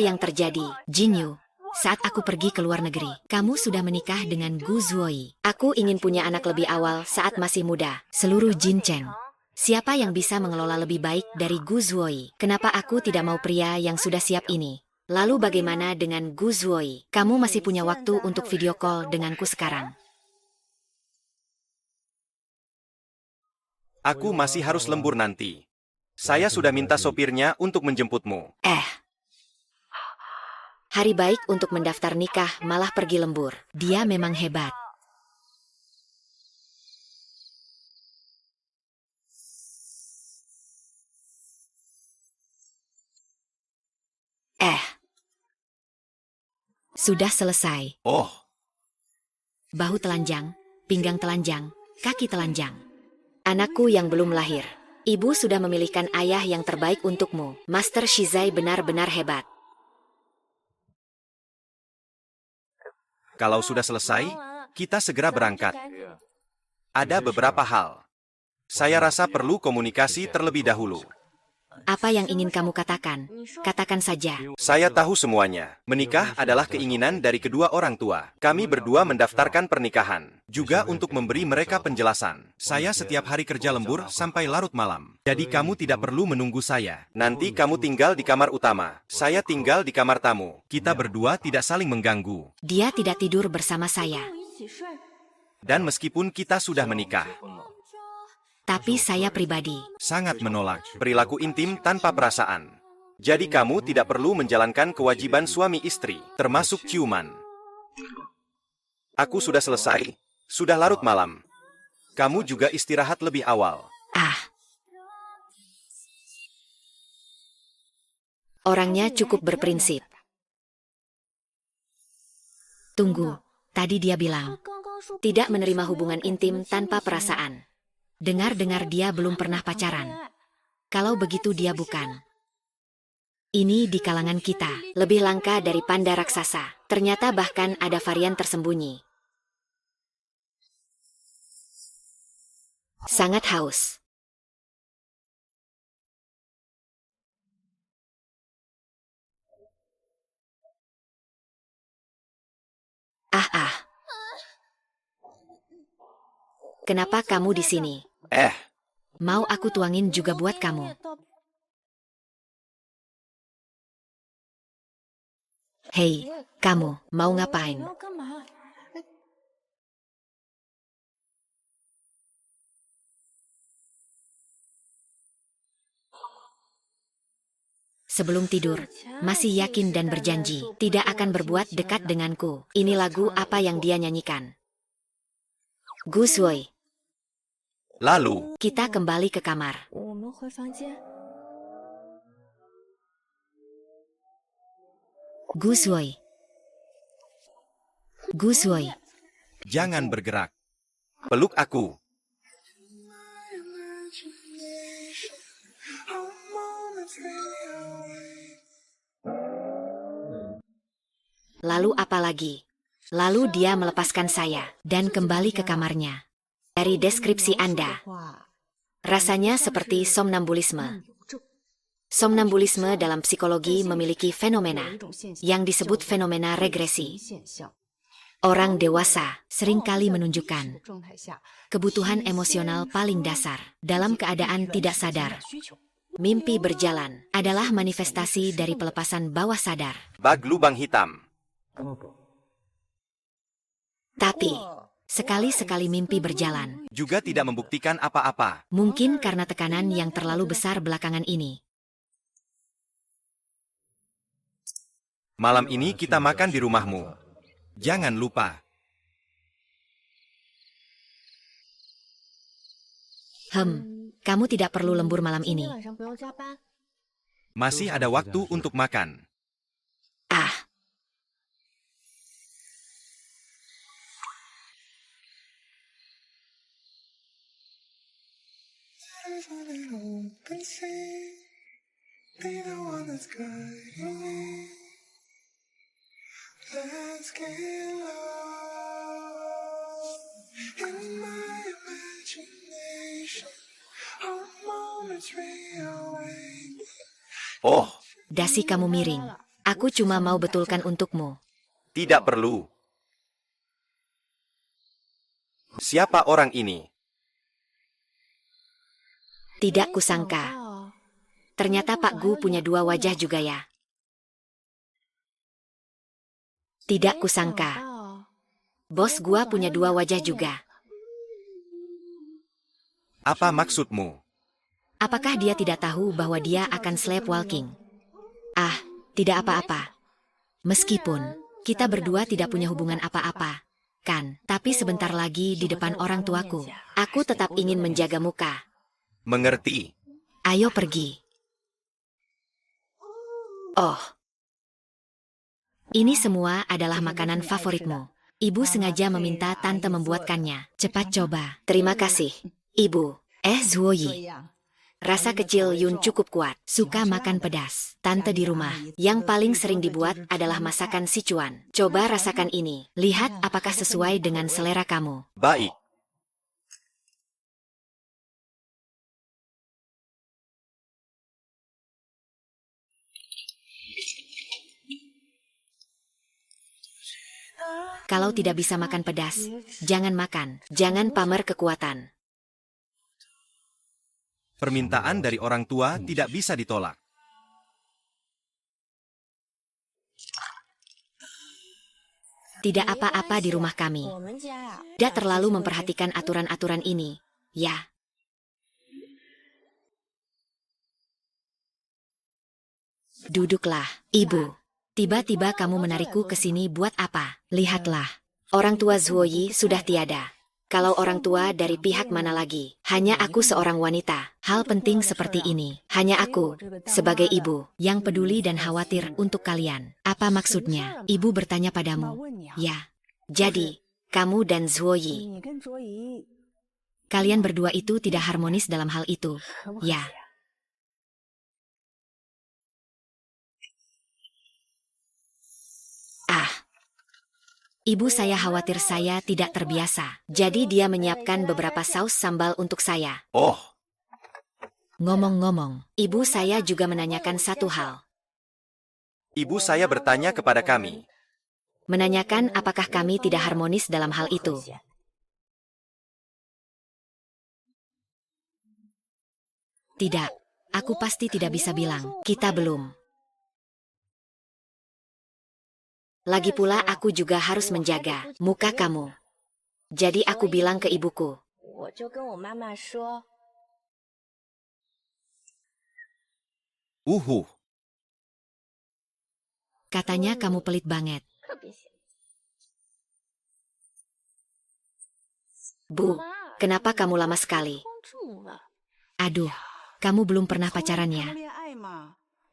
yang terjadi, Jinyu? Saat aku pergi ke luar negeri, kamu sudah menikah dengan Gu Zuoi. Aku ingin punya anak lebih awal saat masih muda. Seluruh Jin Cheng. Siapa yang bisa mengelola lebih baik dari Gu Zuoi? Kenapa aku tidak mau pria yang sudah siap ini? Lalu bagaimana dengan Gu Zuoi? Kamu masih punya waktu untuk video call denganku sekarang. Aku masih harus lembur nanti. Saya sudah minta sopirnya untuk menjemputmu. Hari baik untuk mendaftar nikah malah pergi lembur. Dia memang hebat. Sudah selesai. Oh, Bahu telanjang, pinggang telanjang, kaki telanjang. Anakku yang belum lahir. Ibu sudah memilihkan ayah yang terbaik untukmu. Master Shizai benar-benar hebat. kalau sudah selesai, kita segera berangkat. Ada beberapa hal. Saya rasa perlu komunikasi terlebih dahulu. Apa yang ingin kamu katakan? Katakan saja. Saya tahu semuanya. Menikah adalah keinginan dari kedua orang tua. Kami berdua mendaftarkan pernikahan. Juga untuk memberi mereka penjelasan. Saya setiap hari kerja lembur sampai larut malam. Jadi kamu tidak perlu menunggu saya. Nanti kamu tinggal di kamar utama. Saya tinggal di kamar tamu. Kita berdua tidak saling mengganggu. Dia tidak tidur bersama saya. Dan meskipun kita sudah menikah, Tapi saya pribadi. sangat menolak perilaku intim tanpa perasaan. Jadi kamu tidak perlu menjalankan kewajiban suami istri, termasuk ciuman. Aku sudah selesai. Sudah larut malam. Kamu juga istirahat lebih awal. Orangnya cukup berprinsip. Tunggu, tadi dia bilang tidak menerima hubungan intim tanpa perasaan. Dengar-dengar dia belum pernah pacaran. Kalau begitu dia bukan. Ini di kalangan kita, lebih langka dari panda raksasa. Ternyata bahkan ada varian tersembunyi. Sangat haus. Kenapa kamu di sini? Mau aku tuangin juga buat kamu. Hei, kamu, mau ngapain? Sebelum tidur, masih yakin dan berjanji, tidak akan berbuat dekat denganku. Ini lagu apa yang dia nyanyikan? Gu Zuoi. Lalu, Kita kembali ke kamar. Gu Zuoi. Gu Zuoi. jangan bergerak. Peluk aku. Lalu apa lagi? Lalu dia melepaskan saya dan kembali ke kamarnya. Dari deskripsi Anda, rasanya seperti somnambulisme. Somnambulisme dalam psikologi memiliki fenomena yang disebut fenomena regresi. Orang dewasa seringkali menunjukkan kebutuhan emosional paling dasar dalam keadaan tidak sadar. Mimpi berjalan adalah manifestasi dari pelepasan bawah sadar. Bag lubang hitam. Tapi, sekali-sekali mimpi berjalan, Juga tidak membuktikan apa-apa. mungkin karena tekanan yang terlalu besar belakangan ini. Malam ini kita makan di rumahmu. Jangan lupa. Kamu tidak perlu lembur malam ini. Masih ada waktu untuk makan. Oh, Dasi kamu miring. Aku cuma mau betulkan untukmu. Tidak perlu. Siapa orang ini? Tidak kusangka. Ternyata Pak Gu punya dua wajah juga ya. Tidak kusangka. Bos gua punya dua wajah juga. Apa maksudmu? Apakah dia tidak tahu bahwa dia akan sleepwalking? Ah, tidak apa-apa. Meskipun kita berdua tidak punya hubungan apa-apa, kan? Tapi sebentar lagi di depan orang tuaku, aku tetap ingin menjaga muka. Mengerti. Ayo pergi. Oh. Ini semua adalah makanan favoritmu. Ibu sengaja meminta tante membuatkannya. Cepat coba. Terima kasih, Ibu. Zuoyi. Rasa kecil Yun cukup kuat. Suka makan pedas. Tante di rumah. Yang paling sering dibuat adalah masakan Sichuan. Coba rasakan ini. Lihat apakah sesuai dengan selera kamu. Baik. Kalau tidak bisa makan pedas, jangan makan. Jangan pamer kekuatan. Permintaan dari orang tua tidak bisa ditolak. Tidak apa-apa di rumah kami. Tidak terlalu memperhatikan aturan-aturan ini, ya. Duduklah, Ibu. Tiba-tiba kamu menarikku ke sini buat apa? Lihatlah. Orang tua Zuoyi sudah tiada. Kalau orang tua dari pihak mana lagi? Hanya aku seorang wanita. Hal penting seperti ini. Hanya aku, sebagai ibu, yang peduli dan khawatir untuk kalian. Apa maksudnya? Ibu bertanya padamu. Ya. Jadi, kamu dan Zuoyi. Kalian berdua itu tidak harmonis dalam hal itu. Ya. Ibu saya khawatir saya tidak terbiasa. Jadi dia menyiapkan beberapa saus sambal untuk saya. Oh. Ngomong-ngomong, ibu saya juga menanyakan satu hal. Ibu saya bertanya kepada kami. Menanyakan apakah kami tidak harmonis dalam hal itu. Tidak, aku pasti tidak bisa bilang, kita belum. Lagi pula aku juga harus menjaga muka kamu. Jadi aku bilang ke ibuku. Katanya kamu pelit banget. Bu, kenapa kamu lama sekali? Aduh, kamu belum pernah pacaran ya?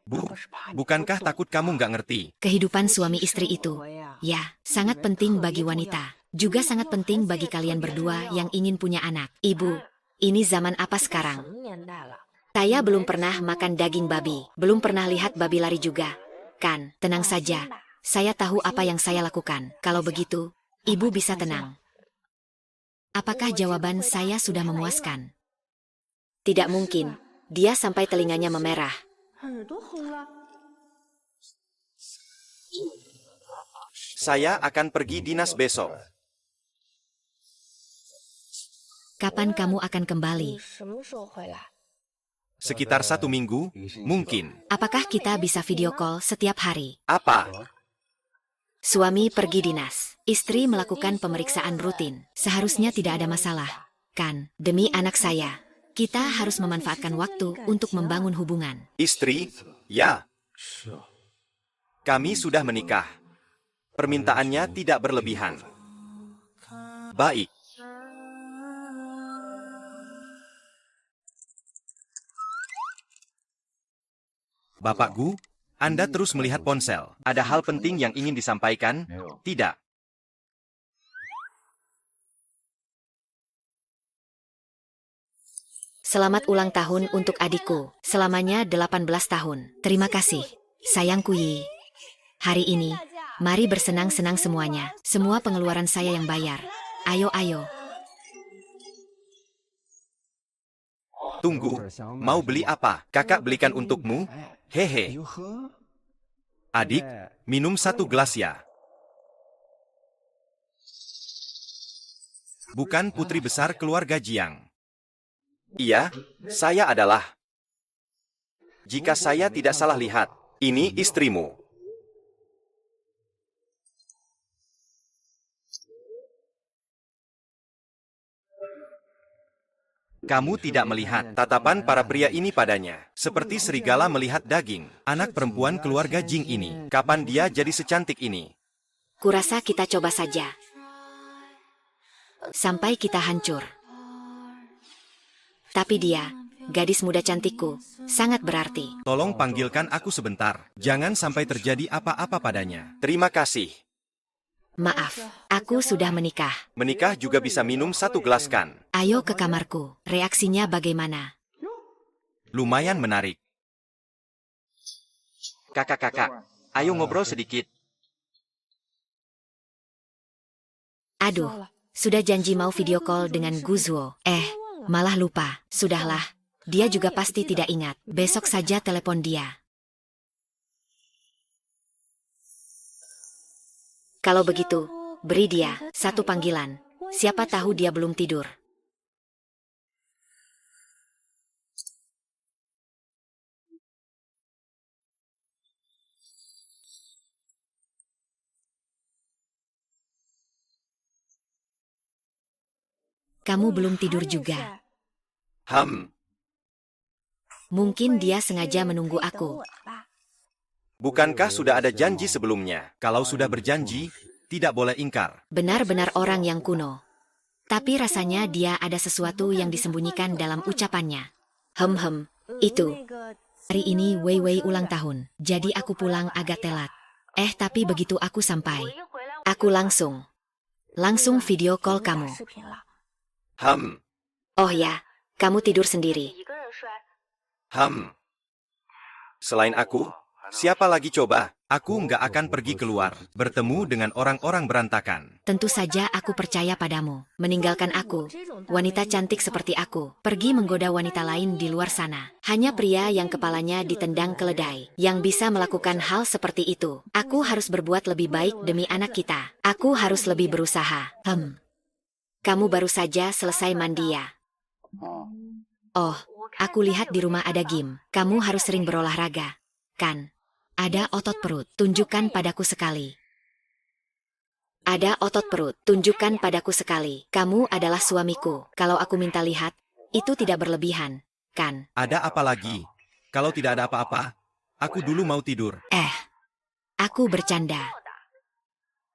Bu, bukankah takut kamu nggak ngerti? Kehidupan suami istri itu, ya, sangat penting bagi wanita. Juga sangat penting bagi kalian berdua yang ingin punya anak. Ibu, ini zaman apa sekarang? Saya belum pernah makan daging babi, belum pernah lihat babi lari juga. Kan, tenang saja. Saya tahu apa yang saya lakukan. Kalau begitu, ibu bisa tenang. Apakah jawaban saya sudah memuaskan? Tidak mungkin. Dia sampai telinganya memerah. Saya akan pergi dinas besok. Kapan kamu akan kembali? Sekitar 1 minggu, mungkin. Apakah kita bisa video call setiap hari? Apa? Suami pergi dinas. Istri melakukan pemeriksaan rutin. Seharusnya tidak ada masalah. Kan, demi anak saya. Kita harus memanfaatkan waktu untuk membangun hubungan. Istri? Ya. Kami sudah menikah. Permintaannya tidak berlebihan. Baik. Bapak Gu, Anda terus melihat ponsel. Ada hal penting yang ingin disampaikan? Tidak. Selamat ulang tahun untuk adikku. Selamanya 18 tahun. Terima kasih, sayangku Yi. Hari ini, mari bersenang-senang semuanya. Semua pengeluaran saya yang bayar. Ayo, ayo. Tunggu, mau beli apa? Kakak belikan untukmu? Hehe. Adik, minum 1 gelas ya. Bukan putri besar keluarga Jiang. Iya, saya adalah. Jika saya tidak salah lihat, ini istrimu. Kamu tidak melihat tatapan para pria ini padanya. Seperti serigala melihat daging. Anak perempuan keluarga Jing ini. Kapan dia jadi secantik ini? Kurasa kita coba saja. Sampai kita hancur. Tapi dia, gadis muda cantikku, sangat berarti. Tolong panggilkan aku sebentar. Jangan sampai terjadi apa-apa padanya. Terima kasih. Maaf, aku sudah menikah. Menikah juga bisa minum 1 gelas kan? Ayo ke kamarku. Reaksinya bagaimana? Lumayan menarik. Kakak-kakak, ayo ngobrol sedikit. Aduh, sudah janji mau video call dengan Guzuo. Malah lupa. Sudahlah, dia juga pasti tidak ingat. Besok saja telepon dia. Kalau begitu, beri dia 1 panggilan. Siapa tahu dia belum tidur. Kamu belum tidur juga. Mungkin dia sengaja menunggu aku. Bukankah sudah ada janji sebelumnya? Kalau sudah berjanji, tidak boleh ingkar. Benar-benar orang yang kuno. Tapi rasanya dia ada sesuatu yang disembunyikan dalam ucapannya. Itu. Hari ini Wei Wei ulang tahun, jadi aku pulang agak telat. Tapi begitu aku sampai, aku langsung video call kamu. Oh ya, kamu tidur sendiri. Selain aku, siapa lagi coba? Aku nggak akan pergi keluar, bertemu dengan orang-orang berantakan. Tentu saja aku percaya padamu. Meninggalkan aku, wanita cantik seperti aku, pergi menggoda wanita lain di luar sana. Hanya pria yang kepalanya ditendang keledai, yang bisa melakukan hal seperti itu. Aku harus berbuat lebih baik demi anak kita. Aku harus lebih berusaha. Kamu baru saja selesai mandi ya? Oh, aku lihat di rumah ada gym. Kamu harus sering berolahraga, kan? Ada otot perut, tunjukkan padaku sekali. Ada otot perut, tunjukkan padaku sekali. Kamu adalah suamiku. Kalau aku minta lihat, itu tidak berlebihan, kan? Ada apa lagi? Kalau tidak ada apa-apa, aku dulu mau tidur. Aku bercanda.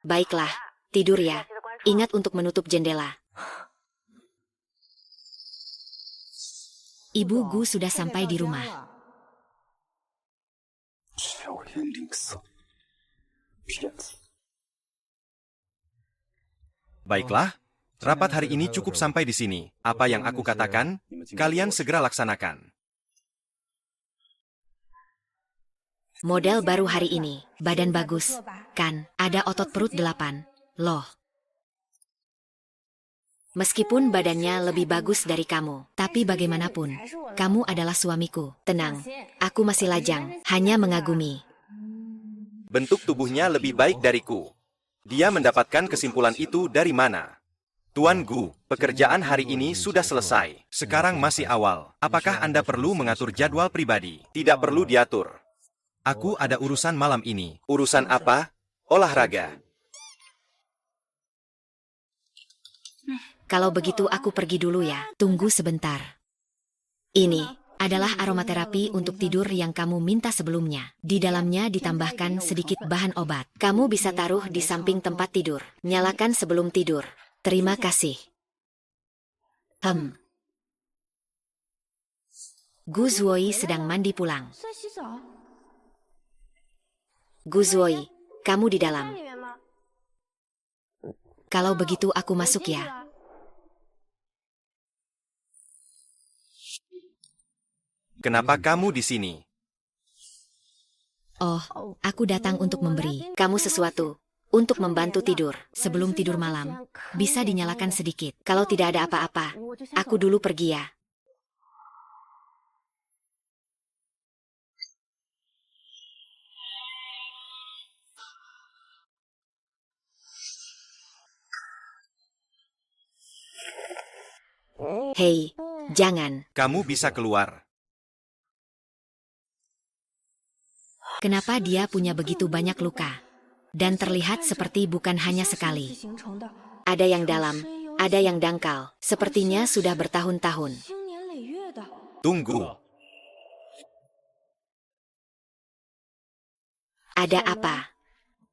Baiklah, tidur ya. Ingat untuk menutup jendela. Ibu Gu sudah sampai di rumah. Baiklah, rapat hari ini cukup sampai di sini. Apa yang aku katakan, kalian segera laksanakan. Model baru hari ini, badan bagus, kan? Ada otot perut 8, loh. Meskipun badannya lebih bagus dari kamu, tapi bagaimanapun, kamu adalah suamiku. Tenang, aku masih lajang, hanya mengagumi. Bentuk tubuhnya lebih baik dariku. Dia mendapatkan kesimpulan itu dari mana? Tuan Gu, pekerjaan hari ini sudah selesai. Sekarang masih awal. Apakah Anda perlu mengatur jadwal pribadi? Tidak perlu diatur. Aku ada urusan malam ini. Urusan apa? Olahraga. Kalau begitu aku pergi dulu ya. Tunggu sebentar. Ini adalah aromaterapi untuk tidur yang kamu minta sebelumnya. Di dalamnya ditambahkan sedikit bahan obat. Kamu bisa taruh di samping tempat tidur. Nyalakan sebelum tidur. Terima kasih. Gu Zuoi sedang mandi pulang. Gu Zuoi, kamu di dalam. Kalau begitu aku masuk ya. Kenapa kamu di sini? Oh, aku datang untuk memberi kamu sesuatu. Untuk membantu tidur. Sebelum tidur malam, bisa dinyalakan sedikit. Kalau tidak ada apa-apa, aku dulu pergi ya. Hei, jangan. Kamu bisa keluar. Kenapa dia punya begitu banyak luka? Dan terlihat seperti bukan hanya sekali. Ada yang dalam, ada yang dangkal. Sepertinya sudah bertahun-tahun. Tunggu. Ada apa?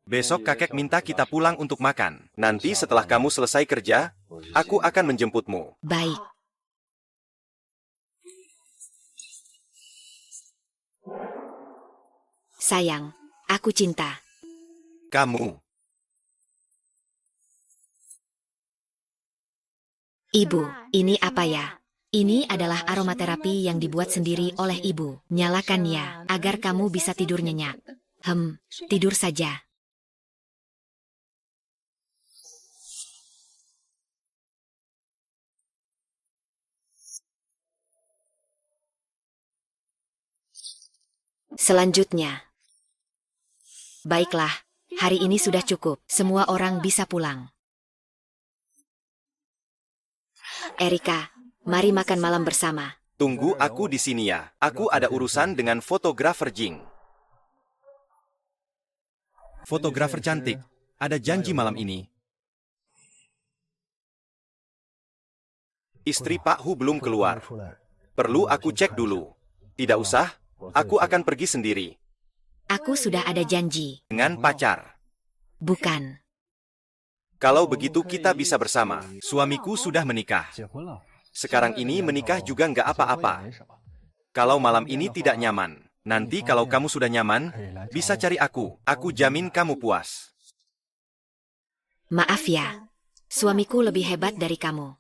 Besok kakek minta kita pulang untuk makan. Nanti setelah kamu selesai kerja, aku akan menjemputmu. Baik. Sayang, aku cinta. Kamu. Ibu, ini apa ya? Ini adalah aromaterapi yang dibuat sendiri oleh ibu. Nyalakan ya, agar kamu bisa tidur nyenyak. Tidur saja. Selanjutnya. Baiklah, hari ini sudah cukup. Semua orang bisa pulang. Erika, mari makan malam bersama. Tunggu aku di sini ya. Aku ada urusan dengan fotografer Jing. Fotografer cantik, ada janji malam ini. Istri Pak Hu belum keluar. Perlu aku cek dulu. Tidak usah, aku akan pergi sendiri. Aku sudah ada janji. Dengan pacar. Bukan. Kalau begitu kita bisa bersama. Suamiku sudah menikah. Sekarang ini menikah juga nggak apa-apa. Kalau malam ini tidak nyaman, nanti kalau kamu sudah nyaman, bisa cari aku. Aku jamin kamu puas. Maaf ya, suamiku lebih hebat dari kamu.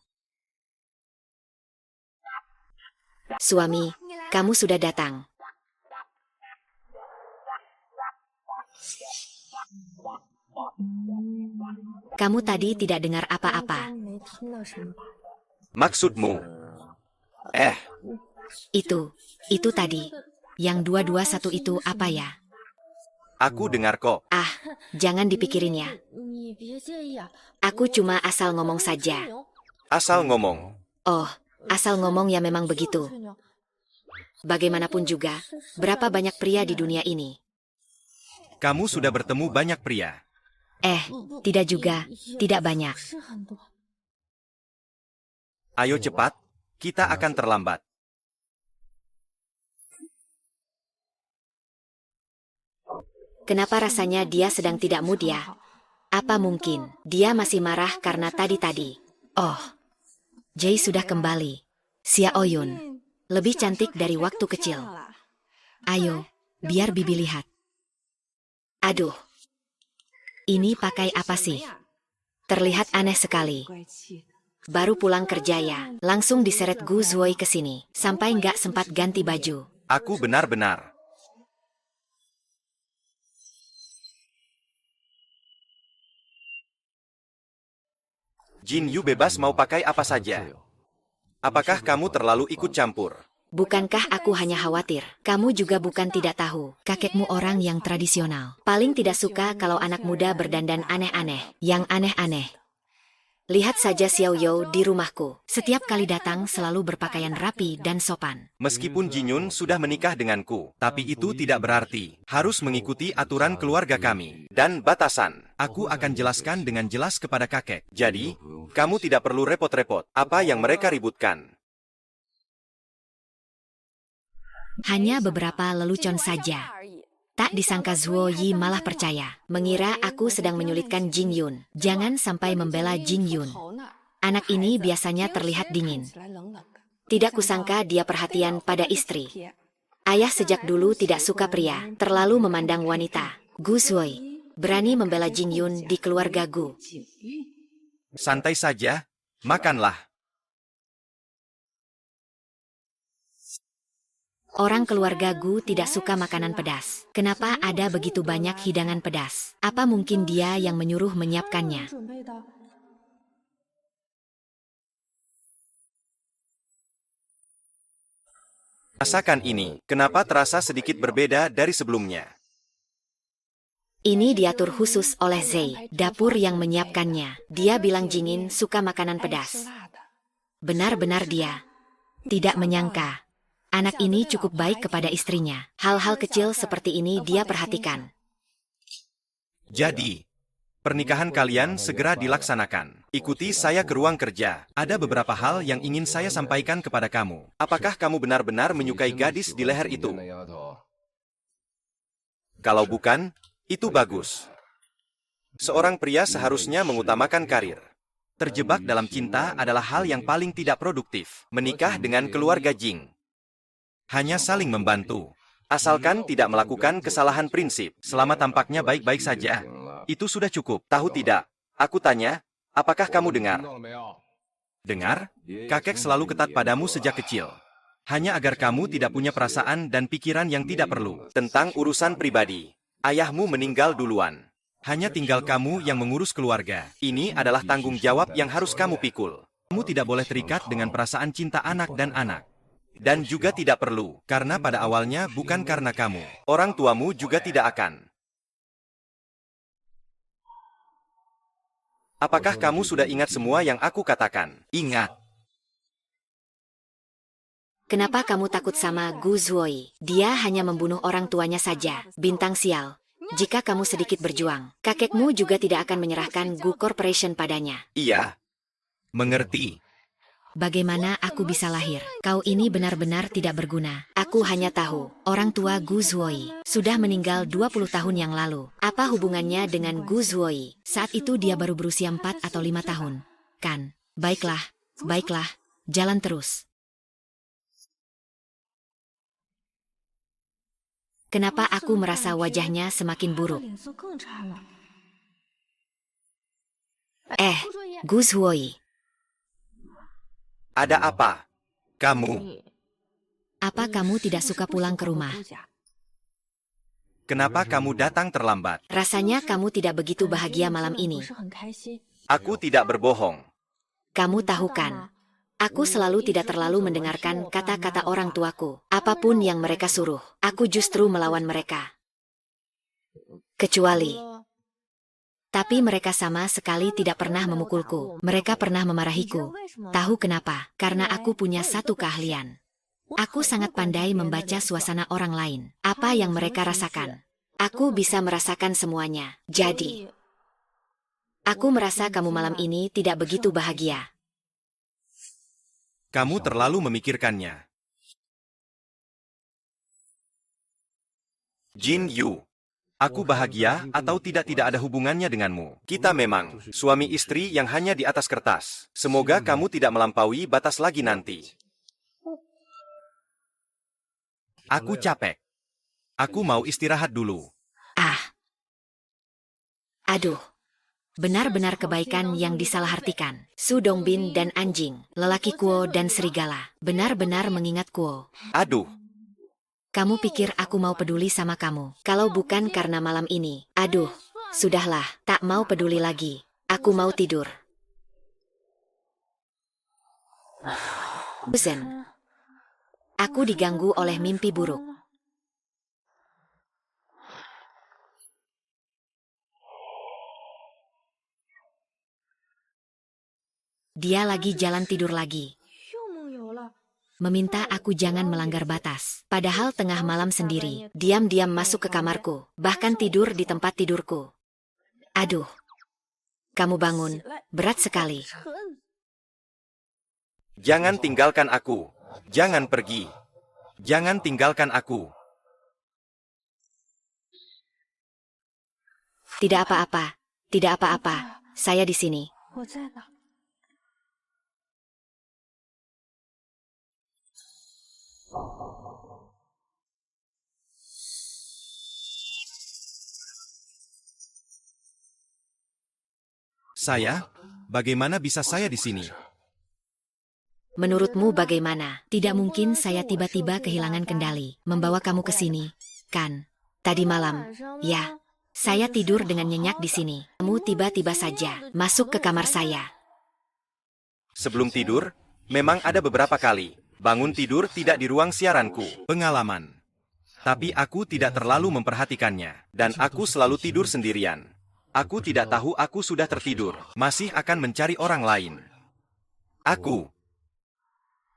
Suami, kamu sudah datang. Kamu tadi tidak dengar apa-apa. Maksudmu? Itu tadi. Yang 221 itu apa ya? Aku dengar kok. Ah, jangan dipikirin ya. Aku cuma asal ngomong saja. Asal ngomong. Oh, asal ngomong ya memang begitu. Bagaimanapun juga, berapa banyak pria di dunia ini? Kamu sudah bertemu banyak pria. Tidak juga, tidak banyak. Ayo cepat, kita akan terlambat. Kenapa rasanya dia sedang tidak mood ya? Apa mungkin dia masih marah karena tadi-tadi? Oh, Jae sudah kembali. Sia Oyun, lebih cantik dari waktu kecil. Ayo, biar Bibi lihat. Aduh, ini pakai apa sih? Terlihat aneh sekali. Baru pulang kerja ya, langsung diseret Gu Zuoi ke sini, sampai nggak sempat ganti baju. Aku benar-benar. Jin Yu bebas mau pakai apa saja. Apakah kamu terlalu ikut campur? Bukankah aku hanya khawatir? Kamu juga bukan tidak tahu. Kakekmu orang yang tradisional. Paling tidak suka kalau anak muda berdandan aneh-aneh. Yang aneh-aneh. Lihat saja Xiao You di rumahku. Setiap kali datang selalu berpakaian rapi dan sopan. Meskipun Jin Yun sudah menikah denganku, tapi itu tidak berarti harus mengikuti aturan keluarga kami. Dan batasan, aku akan jelaskan dengan jelas kepada kakek. Jadi, kamu tidak perlu repot-repot. Apa yang mereka ributkan? Hanya beberapa lelucon saja. Tak disangka Zuo Yi malah percaya. Mengira aku sedang menyulitkan Jing Yun. Jangan sampai membela Jing Yun. Anak ini biasanya terlihat dingin. Tidak kusangka dia perhatian pada istri. Ayah sejak dulu tidak suka pria, terlalu memandang wanita. Gu Zuoi berani membela Jing Yun di keluarga Gu. Santai saja, makanlah. Orang keluarga Gu tidak suka makanan pedas. Kenapa ada begitu banyak hidangan pedas? Apa mungkin dia yang menyuruh menyiapkannya? Rasakan ini, kenapa terasa sedikit berbeda dari sebelumnya? Ini diatur khusus oleh Zei, dapur yang menyiapkannya. Dia bilang Jingin suka makanan pedas. Benar-benar dia tidak menyangka anak ini cukup baik kepada istrinya. Hal-hal kecil seperti ini dia perhatikan. Jadi, pernikahan kalian segera dilaksanakan. Ikuti saya ke ruang kerja. Ada beberapa hal yang ingin saya sampaikan kepada kamu. Apakah kamu benar-benar menyukai gadis di leher itu? Kalau bukan, itu bagus. Seorang pria seharusnya mengutamakan karir. Terjebak dalam cinta adalah hal yang paling tidak produktif. Menikah dengan keluarga Jing hanya saling membantu. Asalkan tidak melakukan kesalahan prinsip. Selama tampaknya baik-baik saja, itu sudah cukup. Tahu tidak? Aku tanya, apakah kamu dengar? Dengar? Kakek selalu ketat padamu sejak kecil. Hanya agar kamu tidak punya perasaan dan pikiran yang tidak perlu. Tentang urusan pribadi. Ayahmu meninggal duluan. Hanya tinggal kamu yang mengurus keluarga. Ini adalah tanggung jawab yang harus kamu pikul. Kamu tidak boleh terikat dengan perasaan cinta anak dan anak. Dan juga tidak perlu, karena pada awalnya bukan karena kamu. Orang tuamu juga tidak akan. Apakah kamu sudah ingat semua yang aku katakan? Ingat. Kenapa kamu takut sama Gu Zuoi? Dia hanya membunuh orang tuanya saja. Bintang sial. Jika kamu sedikit berjuang, kakekmu juga tidak akan menyerahkan Gu Corporation padanya. Iya. Mengerti. Bagaimana aku bisa lahir? Kau ini benar-benar tidak berguna. Aku hanya tahu, orang tua Gu Zuoi sudah meninggal 20 tahun yang lalu. Apa hubungannya dengan Gu Zuoi? Saat itu dia baru berusia 4 atau 5 tahun. Kan? Baiklah, baiklah, jalan terus. Kenapa aku merasa wajahnya semakin buruk? Gu Zuoi. Ada apa? Kamu. Apa kamu tidak suka pulang ke rumah? Kenapa kamu datang terlambat? Rasanya kamu tidak begitu bahagia malam ini. Aku tidak berbohong. Kamu tahu kan? Aku selalu tidak terlalu mendengarkan kata-kata orang tuaku. Apapun yang mereka suruh, aku justru melawan mereka. Kecuali. Tapi mereka sama sekali tidak pernah memukulku. Mereka pernah memarahiku. Tahu kenapa? Karena aku punya satu keahlian. Aku sangat pandai membaca suasana orang lain. Apa yang mereka rasakan. Aku bisa merasakan semuanya. Jadi, aku merasa kamu malam ini tidak begitu bahagia. Kamu terlalu memikirkannya. Jin Yu. Aku bahagia atau tidak ada hubungannya denganmu. Kita memang suami istri yang hanya di atas kertas. Semoga kamu tidak melampaui batas lagi nanti. Aku capek. Aku mau istirahat dulu. Aduh. Benar-benar kebaikan yang disalahartikan. Su Dongbin dan anjing, lelaki Kuo dan serigala. Benar-benar mengingat Kuo. Aduh. Kamu pikir aku mau peduli sama kamu? Kalau bukan karena malam ini. Aduh, sudahlah, tak mau peduli lagi. Aku mau tidur. Zen. Aku diganggu oleh mimpi buruk. Dia lagi jalan tidur lagi. Meminta aku jangan melanggar batas. Padahal tengah malam sendiri, diam-diam masuk ke kamarku, bahkan tidur di tempat tidurku. Aduh. Kamu bangun, berat sekali. Jangan tinggalkan aku. Jangan pergi. Jangan tinggalkan aku. Tidak apa-apa. Tidak apa-apa. Saya di sini. Saya? Bagaimana bisa saya di sini? Menurutmu bagaimana? Tidak mungkin saya tiba-tiba kehilangan kendali, membawa kamu ke sini, kan? Tadi malam, ya. Saya tidur dengan nyenyak di sini. Kamu tiba-tiba saja masuk ke kamar saya. Sebelum tidur, memang ada beberapa kali. Bangun tidur tidak di ruang siaranku. Pengalaman. Tapi aku tidak terlalu memperhatikannya. Dan aku selalu tidur sendirian. Aku tidak tahu aku sudah tertidur. Masih akan mencari orang lain. Aku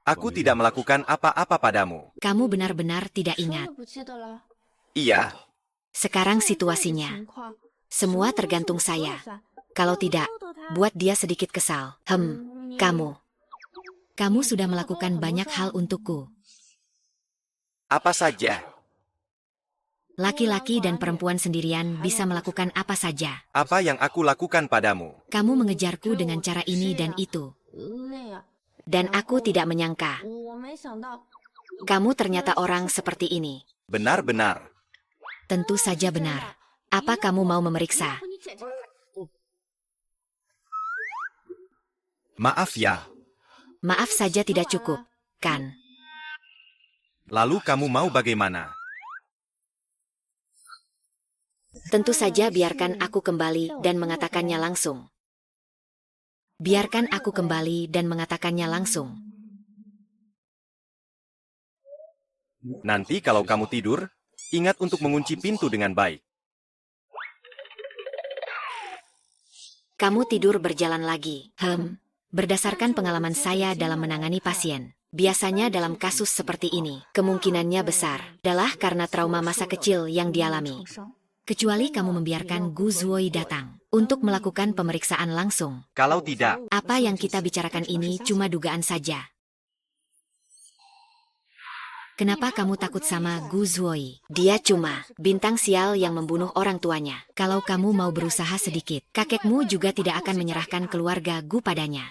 Aku tidak melakukan apa-apa padamu. Kamu benar-benar tidak ingat. Iya, Sekarang situasinya. Semua tergantung saya. Kalau tidak, buat dia sedikit kesal. Kamu. Kamu sudah melakukan banyak hal untukku. apa saja? Laki-laki dan perempuan sendirian bisa melakukan apa saja. Apa yang aku lakukan padamu? Kamu mengejarku dengan cara ini dan itu. Dan aku tidak menyangka. Kamu ternyata orang seperti ini. Benar-benar. Tentu saja benar. Apa kamu mau memeriksa? Maaf ya. Maaf saja tidak cukup, kan? Lalu kamu mau bagaimana? Tentu saja biarkan aku kembali dan mengatakannya langsung. Biarkan aku kembali dan mengatakannya langsung. Nanti kalau kamu tidur, ingat untuk mengunci pintu dengan baik. Kamu tidur berjalan lagi. Berdasarkan pengalaman saya dalam menangani pasien, biasanya dalam kasus seperti ini, kemungkinannya besar adalah karena trauma masa kecil yang dialami. Kecuali kamu membiarkan Gu Zuoi datang untuk melakukan pemeriksaan langsung. Kalau tidak, Apa yang kita bicarakan ini cuma dugaan saja. Kenapa kamu takut sama Gu Zuoi? Dia cuma bintang sial yang membunuh orang tuanya. Kalau kamu mau berusaha sedikit, kakekmu juga tidak akan menyerahkan keluarga Gu padanya.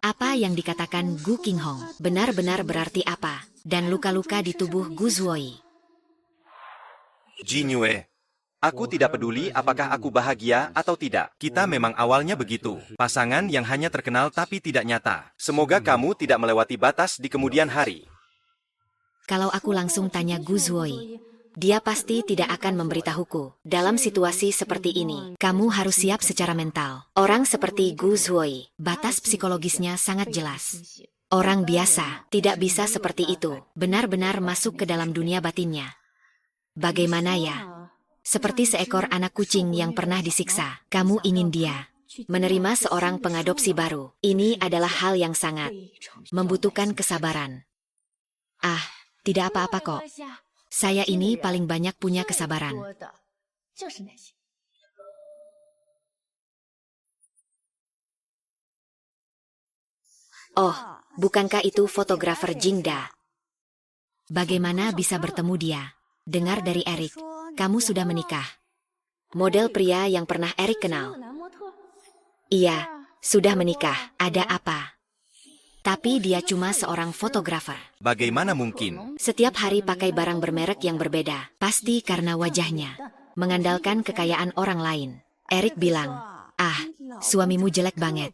Apa yang dikatakan Gu Qinghong benar-benar berarti apa? Dan luka-luka di tubuh Gu Zuoi. Jinyue, aku tidak peduli apakah aku bahagia atau tidak. Kita memang awalnya begitu. Pasangan yang hanya terkenal tapi tidak nyata. Semoga kamu tidak melewati batas di kemudian hari. Kalau aku langsung tanya Gu Zuoi, dia pasti tidak akan memberitahuku. Dalam situasi seperti ini, kamu harus siap secara mental. Orang seperti Gu Zuoi, batas psikologisnya sangat jelas. Orang biasa tidak bisa seperti itu, benar-benar masuk ke dalam dunia batinnya. Bagaimana ya? Seperti seekor anak kucing yang pernah disiksa, kamu ingin dia menerima seorang pengadopsi baru. Ini adalah hal yang sangat membutuhkan kesabaran. Tidak apa-apa kok. Saya ini paling banyak punya kesabaran. Oh, bukankah itu fotografer Jingda? Bagaimana bisa bertemu dia? Dengar dari Eric, kamu sudah menikah. Model pria yang pernah Eric kenal. Iya, sudah menikah. Ada apa? Tapi dia cuma seorang fotografer. Bagaimana mungkin? Setiap hari pakai barang bermerek yang berbeda. Pasti karena wajahnya mengandalkan kekayaan orang lain. Eric bilang, suamimu jelek banget.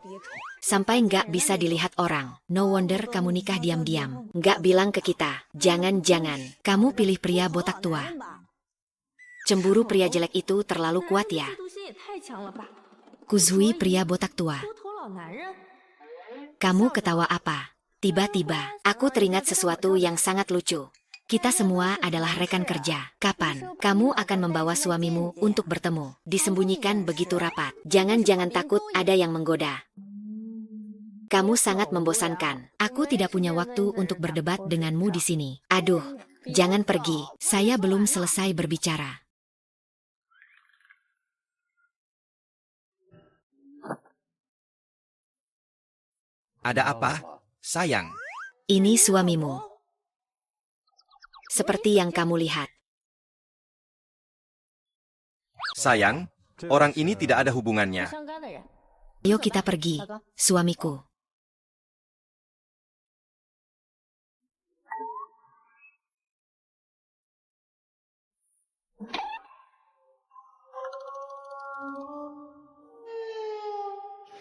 Sampai nggak bisa dilihat orang. No wonder kamu nikah diam-diam. Nggak bilang ke kita. Jangan-jangan kamu pilih pria botak tua. Cemburu pria jelek itu terlalu kuat ya. Kuzui pria botak tua. Kamu ketawa apa? Tiba-tiba, aku teringat sesuatu yang sangat lucu. Kita semua adalah rekan kerja. Kapan kamu akan membawa suamimu untuk bertemu? Disembunyikan begitu rapat. Jangan-jangan takut ada yang menggoda. Kamu sangat membosankan. Aku tidak punya waktu untuk berdebat denganmu di sini. Aduh, jangan pergi. Saya belum selesai berbicara. Ada apa? Sayang. Ini suamimu. Seperti yang kamu lihat. Sayang, orang ini tidak ada hubungannya. Ayo kita pergi, suamiku.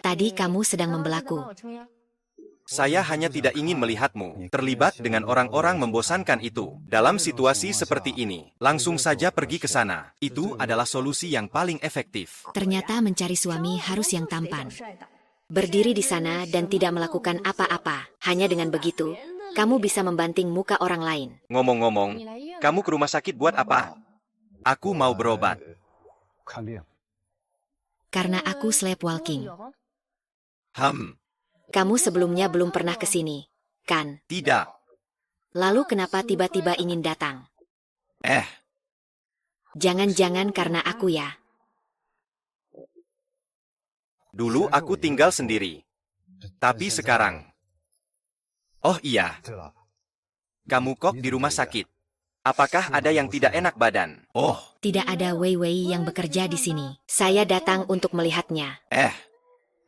Tadi kamu sedang membelaku. Saya hanya tidak ingin melihatmu terlibat dengan orang-orang membosankan itu. Dalam situasi seperti ini, langsung saja pergi ke sana. Itu adalah solusi yang paling efektif. Ternyata mencari suami harus yang tampan. Berdiri di sana dan tidak melakukan apa-apa. Hanya dengan begitu, kamu bisa membanting muka orang lain. Ngomong-ngomong, kamu ke rumah sakit buat apa? Aku mau berobat. Karena aku sleepwalking. Ham. Kamu sebelumnya belum pernah ke sini, kan? Tidak. Lalu kenapa tiba-tiba ingin datang? Jangan-jangan karena aku ya? Dulu aku tinggal sendiri. Tapi sekarang... Oh iya, kamu kok di rumah sakit. Apakah ada yang tidak enak badan? Oh, Tidak ada Wei Wei yang bekerja di sini. Saya datang untuk melihatnya.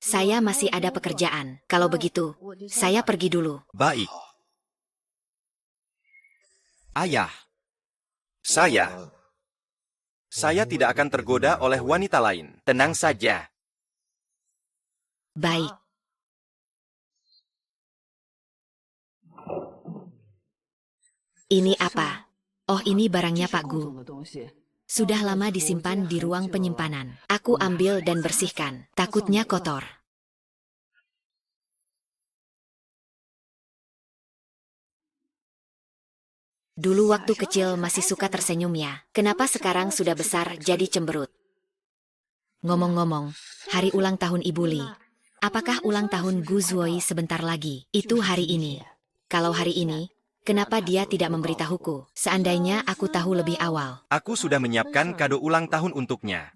Saya masih ada pekerjaan. Kalau begitu, saya pergi dulu. baik. Ayah, saya tidak akan tergoda oleh wanita lain. Tenang saja. Baik. Ini apa? Oh, ini barangnya Pak Gu. Sudah lama disimpan di ruang penyimpanan. Aku ambil dan bersihkan. Takutnya kotor. Dulu waktu kecil masih suka tersenyum ya. Kenapa sekarang sudah besar jadi cemberut? Ngomong-ngomong, hari ulang tahun Ibu Li. Apakah ulang tahun Gu Zuoi sebentar lagi? Itu hari ini. Kalau hari ini, kenapa dia tidak memberitahuku? Seandainya aku tahu lebih awal. Aku sudah menyiapkan kado ulang tahun untuknya.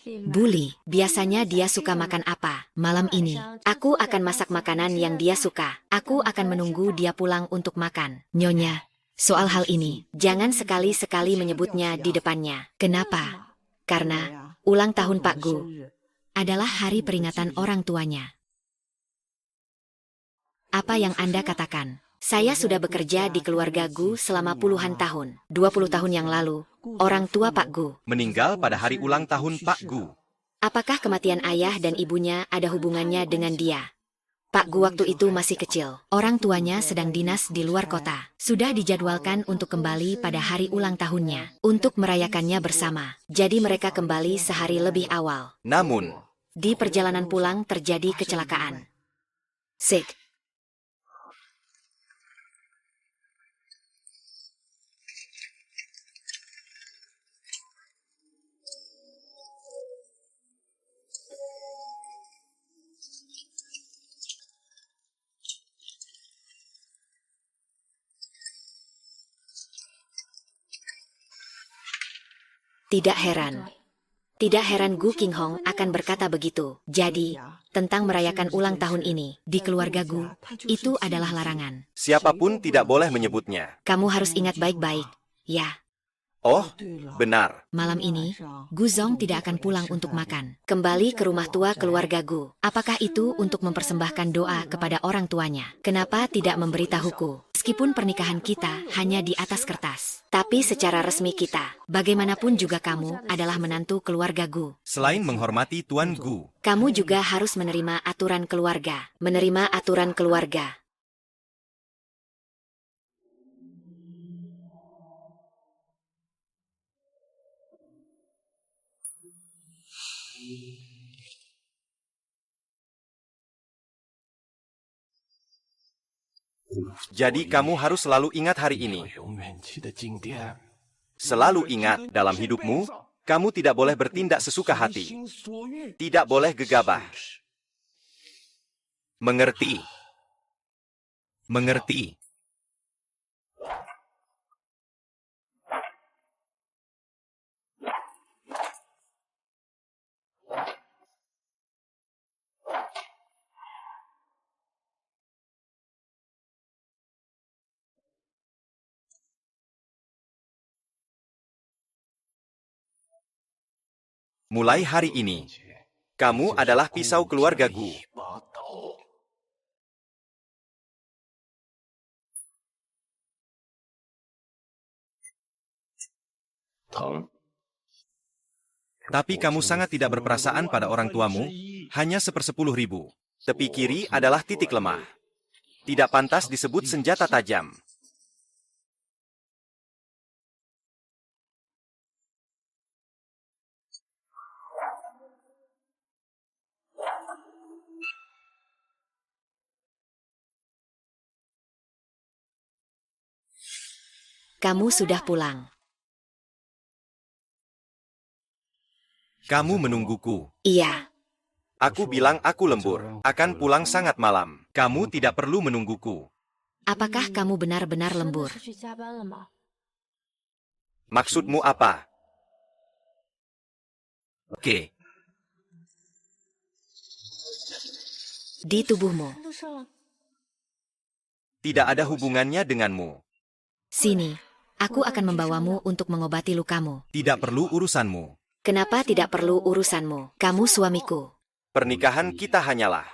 Bu Li, biasanya dia suka makan apa? Malam ini, aku akan masak makanan yang dia suka. Aku akan menunggu dia pulang untuk makan. Nyonya, soal hal ini, jangan sekali-sekali menyebutnya di depannya. Kenapa? Karena ulang tahun Pak Gu adalah hari peringatan orang tuanya. Apa yang Anda katakan? Saya sudah bekerja di keluarga Gu selama puluhan tahun. 20 tahun yang lalu, orang tua Pak Gu Meninggal pada hari ulang tahun Pak Gu. apakah kematian ayah dan ibunya ada hubungannya dengan dia? Pak Gu waktu itu masih kecil. Orang tuanya sedang dinas di luar kota. Sudah dijadwalkan untuk kembali pada hari ulang tahunnya. Untuk merayakannya bersama. Jadi mereka kembali sehari lebih awal. Namun, Di perjalanan pulang terjadi kecelakaan. Sik. Tidak heran. Tidak heran Gu Qinghong akan berkata begitu. Jadi, tentang merayakan ulang tahun ini, di keluarga Gu, itu adalah larangan. siapapun tidak boleh menyebutnya. Kamu harus ingat baik-baik. Ya, Oh, benar. malam ini, Gu Zong tidak akan pulang untuk makan. Kembali ke rumah tua keluarga Gu. Apakah itu untuk mempersembahkan doa kepada orang tuanya? Kenapa tidak memberitahuku? Meskipun pernikahan kita hanya di atas kertas. Tapi secara resmi kita, bagaimanapun juga kamu adalah menantu keluarga Gu. Selain menghormati Tuan Gu, Kamu juga harus menerima aturan keluarga. Menerima aturan keluarga. jadi kamu harus selalu ingat hari ini. Selalu ingat, dalam hidupmu, kamu tidak boleh bertindak sesuka hati. Tidak boleh gegabah. Mengerti? Mengerti? Mulai hari ini, kamu adalah pisau keluarga Gu. Tapi kamu sangat tidak berperasaan pada orang tuamu, hanya 1/10.000. Tepi kiri adalah titik lemah. Tidak pantas disebut senjata tajam. Kamu sudah pulang. Kamu menungguku. Iya. Aku bilang aku lembur, akan pulang sangat malam. Kamu tidak perlu menungguku. Apakah kamu benar-benar lembur? Maksudmu apa? Oke. Di tubuhmu. Tidak ada hubungannya denganmu. Sini, aku akan membawamu untuk mengobati lukamu. Tidak perlu urusanmu. Kenapa tidak perlu urusanmu? Kamu suamiku. Pernikahan kita hanyalah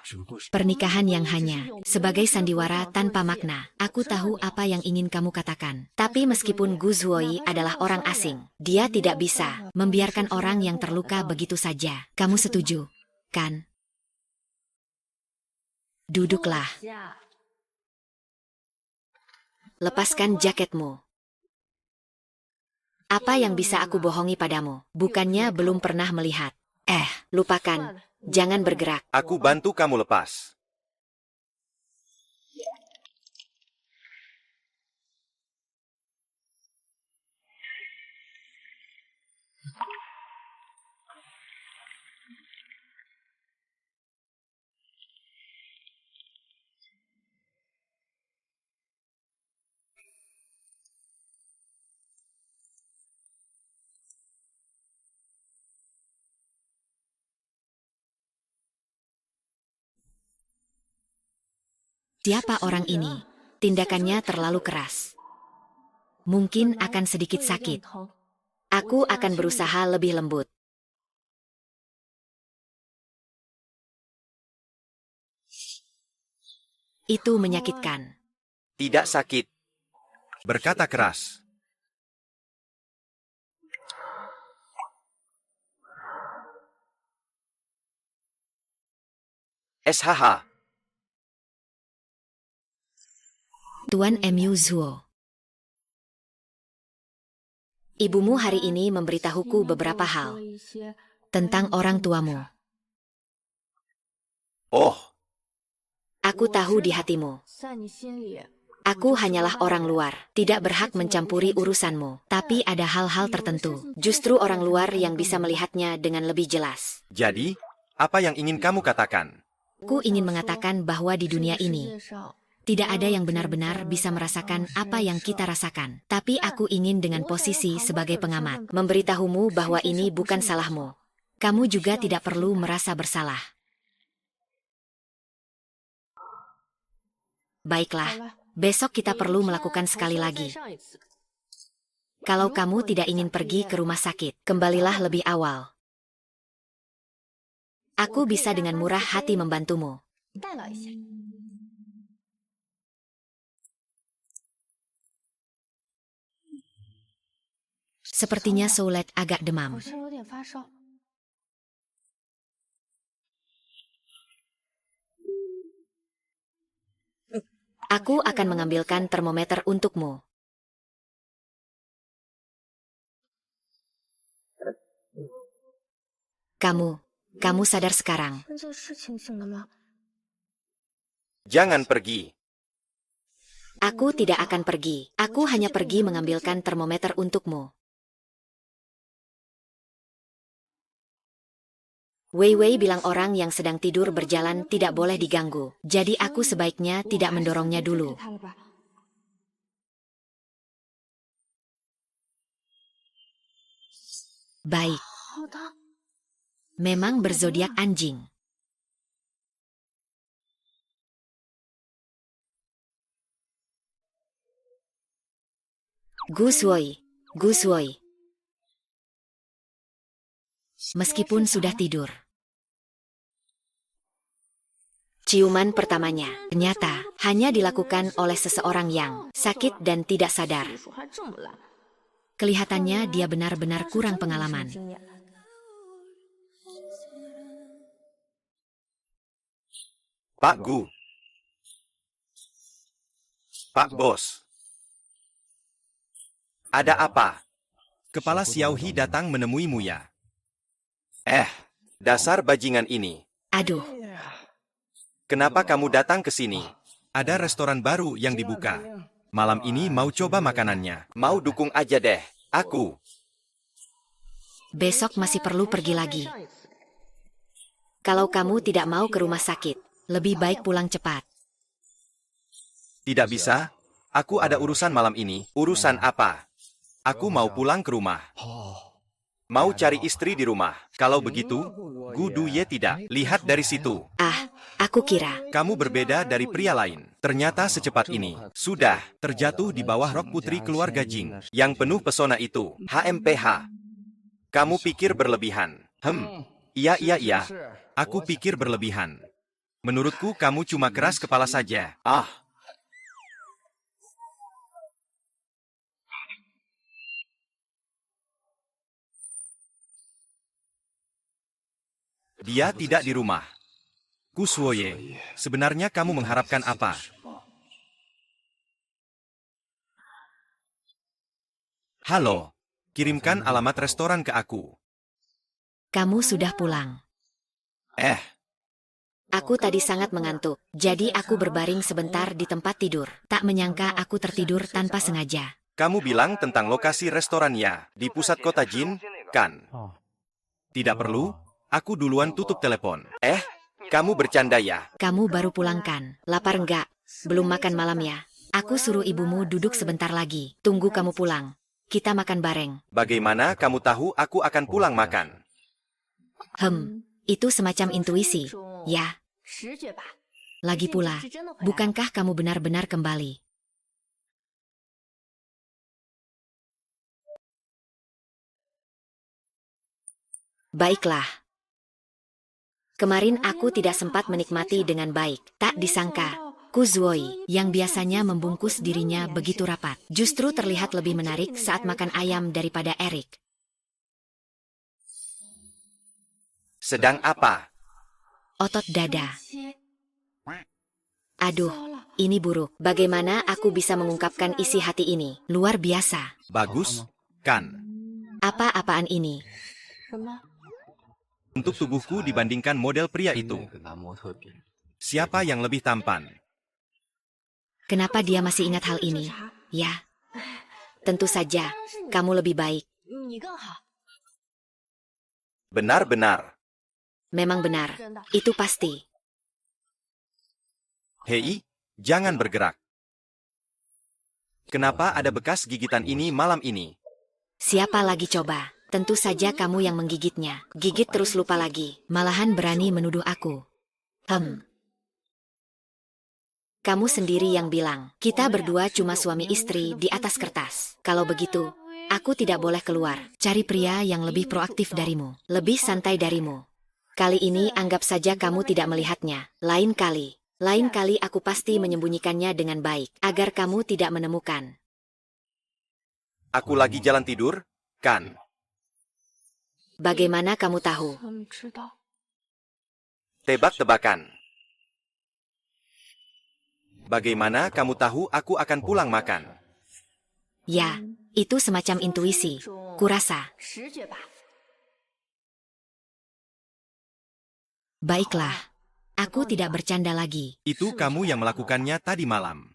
Pernikahan yang hanya sebagai sandiwara tanpa makna. Aku tahu apa yang ingin kamu katakan. Tapi meskipun Gu Zuoi adalah orang asing, dia tidak bisa membiarkan orang yang terluka begitu saja. Kamu setuju, kan? Duduklah. Lepaskan jaketmu. Apa yang bisa aku bohongi padamu? Bukannya belum pernah melihat. Lupakan. Jangan bergerak. Aku bantu kamu lepas. Siapa orang ini? Tindakannya terlalu keras. Mungkin akan sedikit sakit. Aku akan berusaha lebih lembut. Itu menyakitkan. Tidak sakit. Berkata keras. SHH. Tuan Mu Zuo. Ibumu hari ini memberitahuku beberapa hal tentang orang tuamu. Oh, Aku tahu di hatimu. Aku hanyalah orang luar, tidak berhak mencampuri urusanmu. Tapi ada hal-hal tertentu. Justru orang luar yang bisa melihatnya dengan lebih jelas. jadi apa yang ingin kamu katakan? Aku ingin mengatakan bahwa di dunia ini, tidak ada yang benar-benar bisa merasakan apa yang kita rasakan. Tapi aku ingin dengan posisi sebagai pengamat, memberitahumu bahwa ini bukan salahmu. Kamu juga tidak perlu merasa bersalah. Baiklah, besok kita perlu melakukan sekali lagi. Kalau kamu tidak ingin pergi ke rumah sakit, kembalilah lebih awal. Aku bisa dengan murah hati membantumu. Sepertinya Soulet agak demam. Aku akan mengambilkan termometer untukmu. Kamu sadar sekarang. Jangan pergi. Aku tidak akan pergi. Aku hanya pergi mengambilkan termometer untukmu. Wei Wei bilang orang yang sedang tidur berjalan tidak boleh diganggu. Jadi aku sebaiknya tidak mendorongnya dulu. Baik. Memang berzodiak anjing. Gu Zuoi. Meskipun sudah tidur. Ciuman pertamanya, ternyata, hanya dilakukan oleh seseorang yang sakit dan tidak sadar. Kelihatannya dia benar-benar kurang pengalaman. Pak Gu. Pak Bos. Ada apa? Kepala Xiaohi datang menemuimu ya. Dasar bajingan ini. Aduh, Kenapa kamu datang ke sini? Ada restoran baru yang dibuka. Malam ini mau coba makanannya. Mau dukung aja deh. Aku. besok masih perlu pergi lagi. Kalau kamu tidak mau ke rumah sakit, lebih baik pulang cepat. Tidak bisa. Aku ada urusan malam ini. Urusan apa? Aku mau pulang ke rumah. Mau cari istri di rumah. Kalau begitu, Gudu Ye tidak. Lihat dari situ. Ah, aku kira. Kamu berbeda dari pria lain. Ternyata secepat ini. Sudah terjatuh di bawah rok putri keluarga Jing. Yang penuh pesona itu. HMPH. Kamu pikir berlebihan. Iya. Aku pikir berlebihan. Menurutku kamu cuma keras kepala saja. Dia tidak di rumah. Kusuoye, sebenarnya kamu mengharapkan apa? Halo, kirimkan alamat restoran ke aku. Kamu sudah pulang. Aku tadi sangat mengantuk, jadi aku berbaring sebentar di tempat tidur. Tak menyangka aku tertidur tanpa sengaja. Kamu bilang tentang lokasi restorannya di pusat kota Jin, kan? Tidak perlu, aku duluan tutup telepon. Kamu bercanda ya? Kamu baru pulang kan? Lapar enggak? Belum makan malam ya? Aku suruh ibumu duduk sebentar lagi. Tunggu kamu pulang. Kita makan bareng. Bagaimana kamu tahu aku akan pulang makan? Itu semacam intuisi, ya. Lagi pula, bukankah kamu benar-benar kembali? Baiklah. Kemarin aku tidak sempat menikmati dengan baik. Tak disangka, Kuzuoi, yang biasanya membungkus dirinya begitu rapat, justru terlihat lebih menarik saat makan ayam daripada Erik. Sedang apa? Otot dada. Aduh, ini buruk. Bagaimana aku bisa mengungkapkan isi hati ini? Luar biasa. Bagus, kan? Apa-apaan ini? Untuk tubuhku dibandingkan model pria itu. Siapa yang lebih tampan? Kenapa dia masih ingat hal ini? Ya, tentu saja, kamu lebih baik. Benar-benar. Memang benar, itu pasti. Hei, jangan bergerak. Kenapa ada bekas gigitan ini malam ini? Siapa lagi coba? Tentu saja kamu yang menggigitnya. Gigit terus lupa lagi. Malahan berani menuduh aku. Kamu sendiri yang bilang, kita berdua cuma suami istri di atas kertas. Kalau begitu, aku tidak boleh keluar. Cari pria yang lebih proaktif darimu, lebih santai darimu. Kali ini anggap saja kamu tidak melihatnya. Lain kali aku pasti menyembunyikannya dengan baik, agar kamu tidak menemukan. Aku lagi jalan tidur, kan? Bagaimana kamu tahu? Tebak-tebakan. Bagaimana kamu tahu aku akan pulang makan? Ya, itu semacam intuisi, kurasa. Baiklah, aku tidak bercanda lagi. Itu kamu yang melakukannya tadi malam.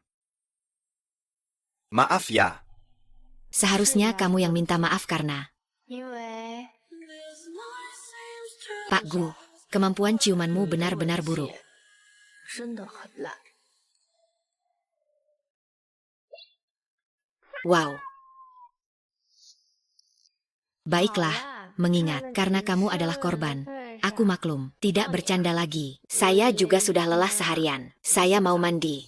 Maaf ya. Seharusnya kamu yang minta maaf karena... Pak Gu, kemampuan ciumanmu benar-benar buruk. Wow. Baiklah, mengingat karena kamu adalah korban. Aku maklum, tidak bercanda lagi. Saya juga sudah lelah seharian. Saya mau mandi.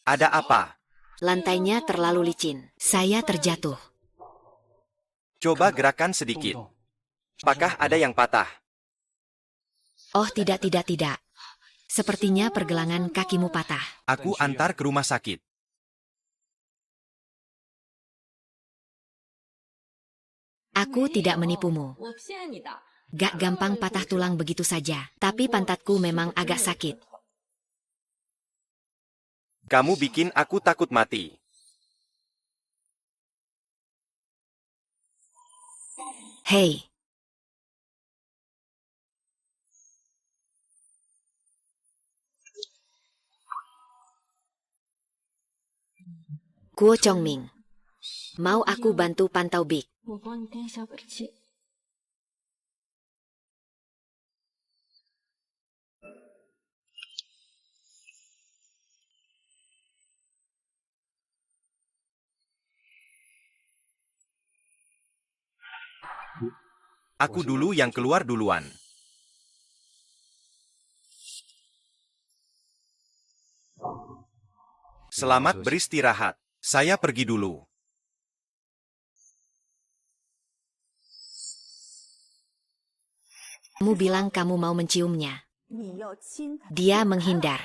Ada apa? Lantainya terlalu licin. Saya terjatuh. Coba gerakan sedikit. Apakah ada yang patah? Oh tidak. Sepertinya pergelangan kakimu patah. Aku antar ke rumah sakit. Aku tidak menipumu. Gak gampang patah tulang begitu saja. Tapi pantatku memang agak sakit. Kamu bikin aku takut mati. Hei. Guo Chongming. Mau aku bantu pantau Big? 我帮你跟小本记。 Aku dulu yang keluar duluan. Selamat beristirahat. Saya pergi dulu. Kamu bilang kamu mau menciumnya. Dia menghindar.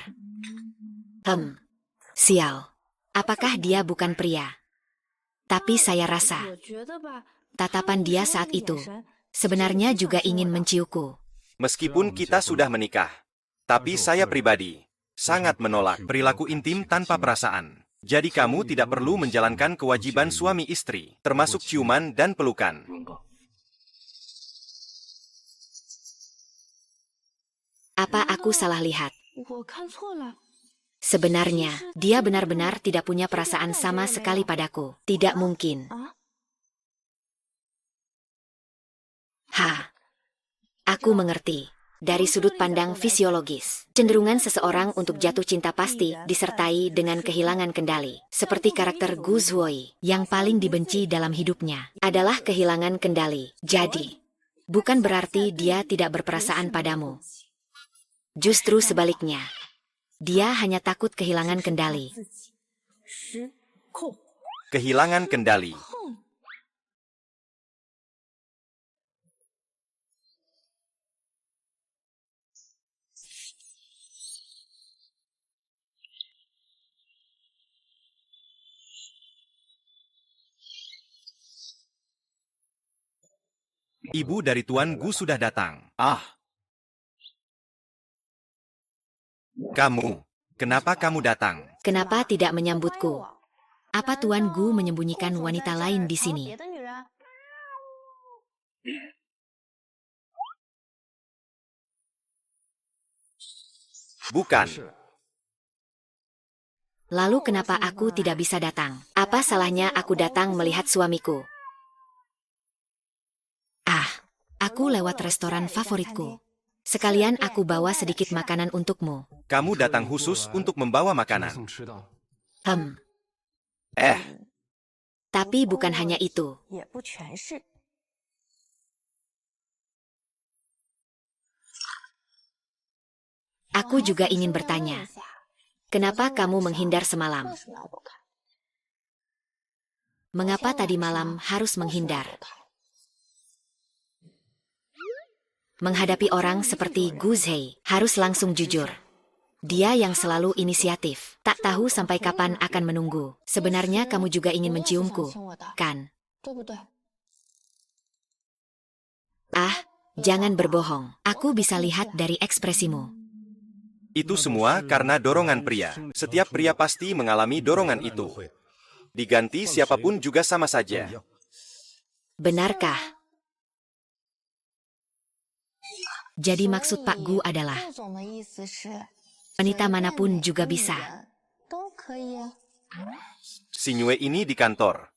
Sial. Apakah dia bukan pria? Tapi saya rasa 我觉得吧， tatapan dia saat itu sebenarnya juga ingin menciumku. Meskipun kita sudah menikah, tapi saya pribadi sangat menolak perilaku intim tanpa perasaan. Jadi kamu tidak perlu menjalankan kewajiban suami istri, termasuk ciuman dan pelukan. Apa aku salah lihat? 我看错了。 Sebenarnya, dia benar-benar tidak punya perasaan sama sekali padaku. Tidak mungkin. Aku mengerti. Dari sudut pandang fisiologis, cenderungan seseorang untuk jatuh cinta pasti disertai dengan kehilangan kendali. Seperti karakter Gu Zuoi, yang paling dibenci dalam hidupnya adalah kehilangan kendali. Jadi, bukan berarti dia tidak berperasaan padamu. Justru sebaliknya. Dia hanya takut kehilangan kendali. Kehilangan kendali. Ibu dari Tuan Gu sudah datang. Kamu, kenapa kamu datang? Kenapa tidak menyambutku? Apa Tuan Gu menyembunyikan wanita lain di sini? 别的女人。 Bukan. Lalu kenapa aku tidak bisa datang? Apa salahnya aku datang melihat suamiku? Aku lewat restoran favoritku. Sekalian aku bawa sedikit makanan untukmu. Kamu datang khusus untuk membawa makanan. Tapi bukan hanya itu. 也不全是。 Aku juga ingin bertanya. Kenapa kamu menghindar semalam? 为什么要躲开？ Mengapa tadi malam harus menghindar? Menghadapi orang seperti Gu Zhei, harus langsung jujur. Dia yang selalu inisiatif. Tak tahu sampai kapan akan menunggu. Sebenarnya kamu juga ingin menciumku, kan? 对不对？ Jangan berbohong. Aku bisa lihat dari ekspresimu. Itu semua karena dorongan pria. Setiap pria pasti mengalami dorongan itu. Diganti siapapun juga sama saja. Benarkah? Jadi maksud Pak Gu adalah 顾总的意思是， wanita manapun juga bisa. 都可以。 Sinyue ini di kantor.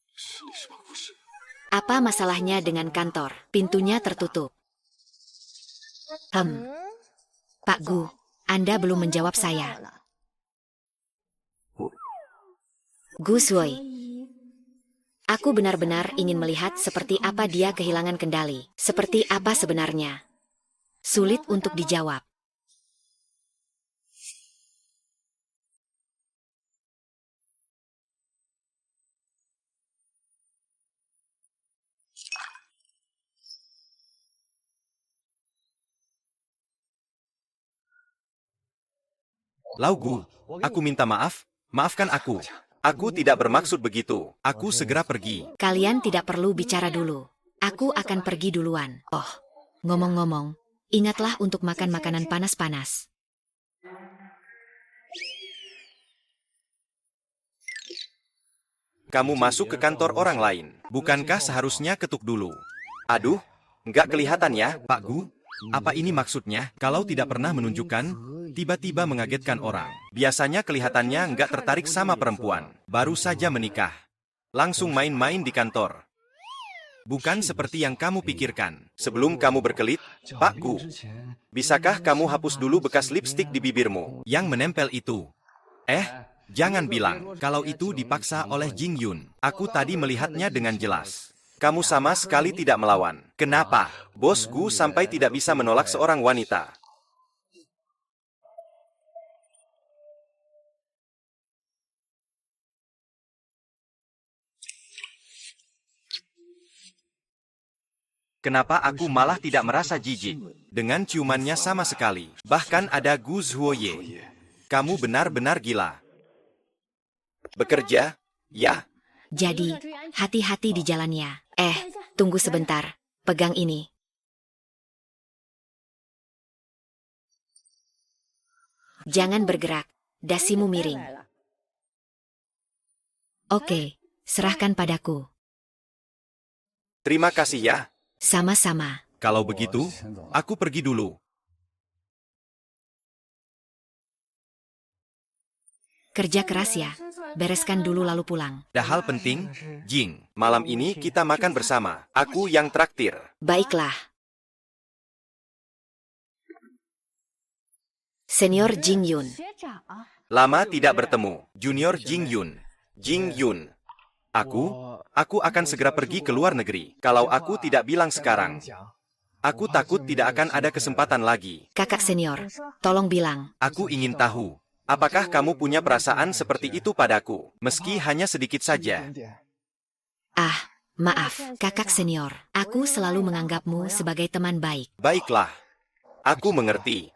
Apa masalahnya dengan kantor? Pintunya tertutup. Pak Gu, Anda belum menjawab saya. Gu Zuoi. Aku benar-benar ingin melihat seperti apa dia kehilangan kendali. Seperti apa sebenarnya. Sulit untuk dijawab. Laugu, aku minta maaf. Maafkan aku. Aku tidak bermaksud begitu. Aku segera pergi. Kalian tidak perlu bicara dulu. Aku akan pergi duluan. Oh, ngomong-ngomong, ingatlah untuk makan makanan panas-panas. Kamu masuk ke kantor orang lain. Bukankah seharusnya ketuk dulu? Aduh, nggak kelihatan ya, Pak Gu. Apa ini maksudnya? Kalau tidak pernah menunjukkan, tiba-tiba mengagetkan orang. Biasanya kelihatannya nggak tertarik sama perempuan. Baru saja menikah. Langsung main-main di kantor. Bukan seperti yang kamu pikirkan. Sebelum kamu berkelit, Pakku, bisakah kamu hapus dulu bekas lipstik di bibirmu yang menempel itu? Jangan bilang kalau itu dipaksa oleh Jing Yun. Aku tadi melihatnya dengan jelas. Kamu sama sekali tidak melawan. Kenapa? Bosku sampai tidak bisa menolak seorang wanita. Kenapa aku malah tidak merasa jijik? Dengan ciumannya sama sekali. Bahkan ada Gu Zhuoye. Kamu benar-benar gila. Bekerja? Ya. Jadi, hati-hati di jalannya. Tunggu sebentar. Pegang ini. Jangan bergerak. Dasimu miring. Oke, serahkan padaku. Terima kasih ya. Sama-sama. Kalau begitu, aku pergi dulu. Kerja keras ya. Bereskan dulu lalu pulang. Ada hal penting, Jing. Malam ini kita makan bersama. Aku yang traktir. Baiklah. Senior Jing Yun. Lama tidak bertemu. Junior Jing Yun. Jing Yun. Aku akan segera pergi ke luar negeri. Kalau aku tidak bilang sekarang, aku takut tidak akan ada kesempatan lagi. Kakak senior, tolong bilang. Aku ingin tahu, apakah kamu punya perasaan seperti itu padaku, meski hanya sedikit saja? Maaf, kakak senior. Aku selalu menganggapmu sebagai teman baik. Baiklah, aku mengerti.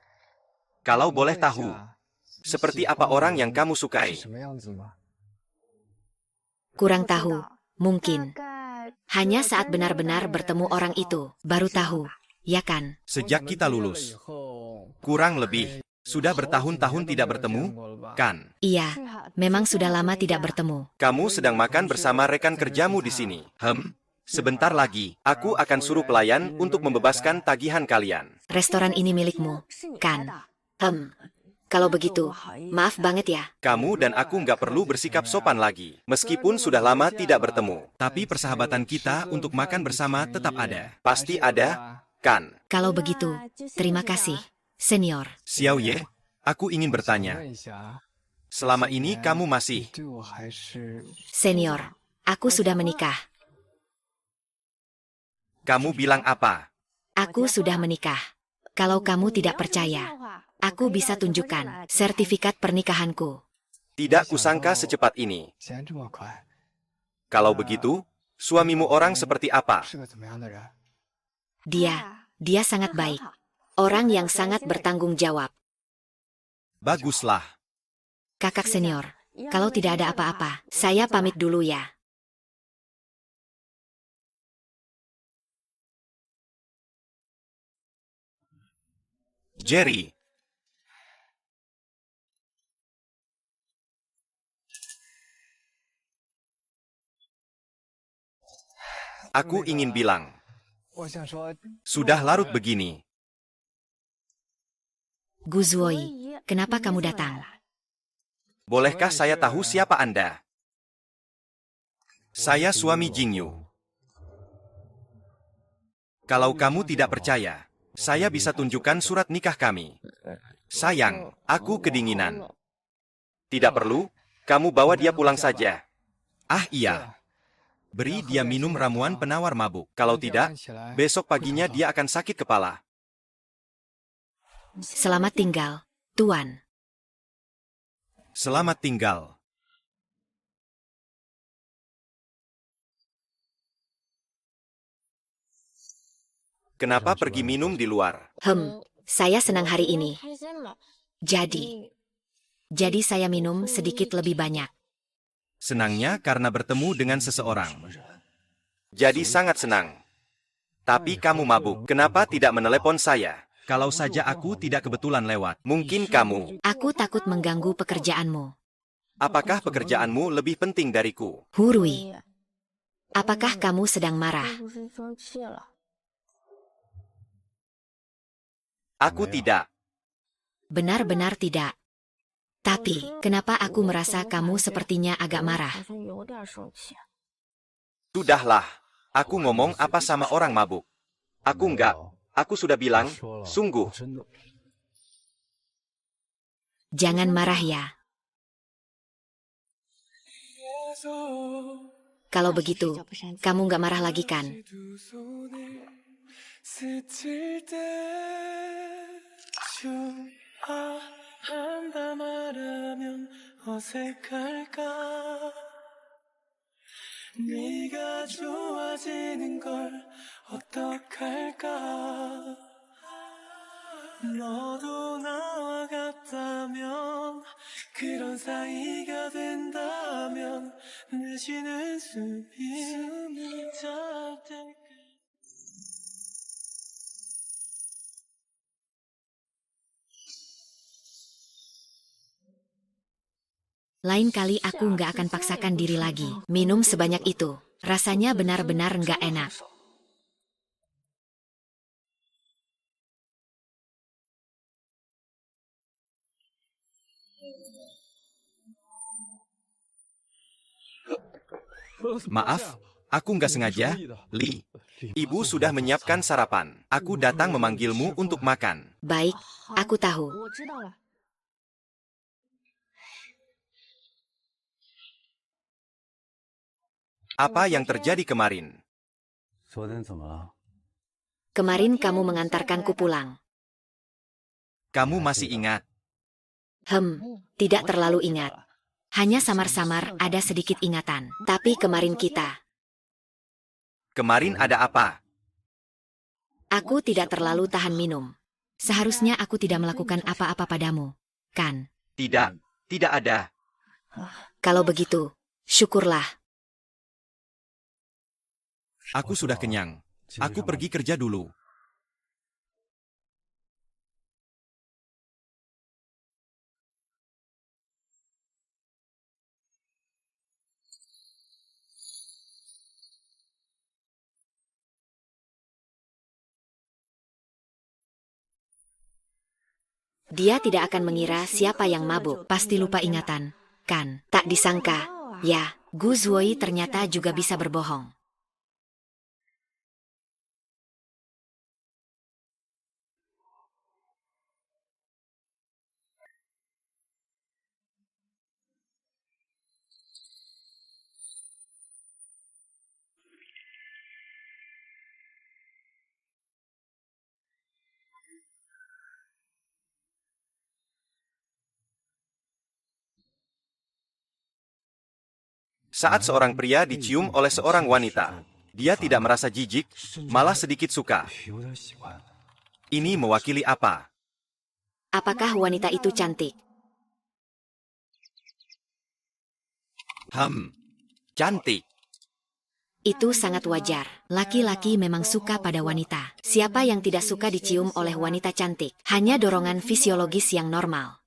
Kalau boleh tahu, seperti apa orang yang kamu sukai? Kurang tahu, mungkin. Hanya saat benar-benar bertemu orang itu, baru tahu, ya kan? Sejak kita lulus, kurang lebih, sudah bertahun-tahun tidak bertemu, kan? Iya, memang sudah lama tidak bertemu. Kamu sedang makan bersama rekan kerjamu di sini. Sebentar lagi, aku akan suruh pelayan untuk membebaskan tagihan kalian. Restoran ini milikmu, kan? Kalau begitu, maaf banget ya. Kamu dan aku nggak perlu bersikap sopan lagi. Meskipun sudah lama tidak bertemu. Tapi persahabatan kita untuk makan bersama tetap ada. Pasti ada, kan? Kalau begitu, terima kasih, senior. Xiao Ye, aku ingin bertanya. Selama ini kamu masih... Senior, aku sudah menikah. Kamu bilang apa? Aku sudah menikah. Kalau kamu tidak percaya, aku bisa tunjukkan sertifikat pernikahanku. Tidak kusangka secepat ini. Kalau begitu, suamimu orang seperti apa? Dia sangat baik. Orang yang sangat bertanggung jawab. Baguslah. Kakak senior, kalau tidak ada apa-apa, saya pamit dulu ya. Jerry. Aku ingin bilang, sudah larut begini. Gu Zuoi, kenapa kamu datang? Bolehkah saya tahu siapa Anda? Saya suami Jingyu. Kalau kamu tidak percaya, saya bisa tunjukkan surat nikah kami. Sayang, aku kedinginan. Tidak perlu, kamu bawa dia pulang saja. Iya. Beri dia minum ramuan penawar mabuk. Kalau tidak, besok paginya dia akan sakit kepala. Selamat tinggal, Tuan. Selamat tinggal. Kenapa pergi minum di luar? Saya senang hari ini. Jadi saya minum sedikit lebih banyak. Senangnya karena bertemu dengan seseorang. Jadi sangat senang. Tapi kamu mabuk. Kenapa tidak menelepon saya? Kalau saja aku tidak kebetulan lewat. Mungkin kamu. Aku takut mengganggu pekerjaanmu. Apakah pekerjaanmu lebih penting dariku? Hurui. Apakah kamu sedang marah? Aku tidak. Benar-benar tidak. Tapi, kenapa aku merasa kamu sepertinya agak marah? Sudahlah. Aku ngomong apa sama orang mabuk? Aku enggak. Aku sudah bilang, sungguh. Jangan marah ya. Kalau begitu, kamu nggak marah lagi kan? 네가 좋아지는 걸 어떡할까 너도 나와 같다면 그런 사이가 된다면 내 쉬는 숨이 짧게 Lain kali aku nggak akan paksakan diri lagi. Minum sebanyak itu. Rasanya benar-benar nggak enak. Maaf, aku nggak sengaja, Li. Ibu sudah menyiapkan sarapan. Aku datang memanggilmu untuk makan. Baik, aku tahu. Apa yang terjadi kemarin? Kemarin kamu mengantarkanku pulang. Kamu masih ingat? Tidak terlalu ingat. Hanya samar-samar ada sedikit ingatan. Tapi kemarin kita. Kemarin ada apa? Aku tidak terlalu tahan minum. Seharusnya aku tidak melakukan apa-apa padamu, kan? Tidak, tidak ada. Kalau begitu, syukurlah. Aku sudah kenyang. Aku pergi kerja dulu. Dia tidak akan mengira siapa yang mabuk. Pasti lupa ingatan, kan? Tak disangka, ya, Gu Zuoi ternyata juga bisa berbohong. Saat seorang pria dicium oleh seorang wanita, dia tidak merasa jijik, malah sedikit suka. Ini mewakili apa? Apakah wanita itu cantik? Cantik. Itu sangat wajar. Laki-laki memang suka pada wanita. Siapa yang tidak suka dicium oleh wanita cantik? Hanya dorongan fisiologis yang normal.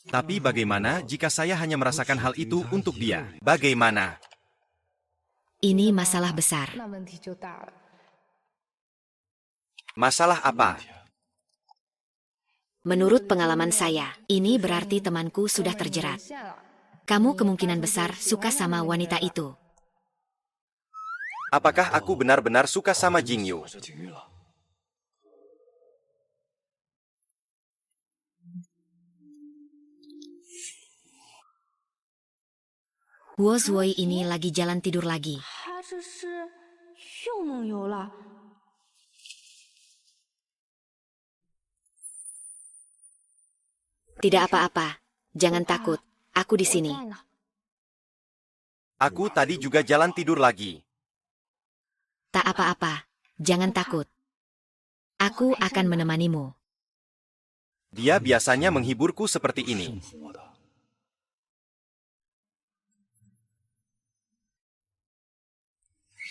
Tapi bagaimana jika saya hanya merasakan hal itu untuk dia? Bagaimana? Ini masalah besar. Masalah apa? Menurut pengalaman saya, ini berarti temanku sudah terjerat. Kamu kemungkinan besar suka sama wanita itu. Apakah aku benar-benar suka sama Jingyu? Huo Zuoi ini lagi jalan tidur lagi. Tidak apa-apa. Jangan takut. Aku di sini. Aku tadi juga jalan tidur lagi. Tak apa-apa. Jangan takut. Aku akan menemanimu. Dia biasanya menghiburku seperti ini.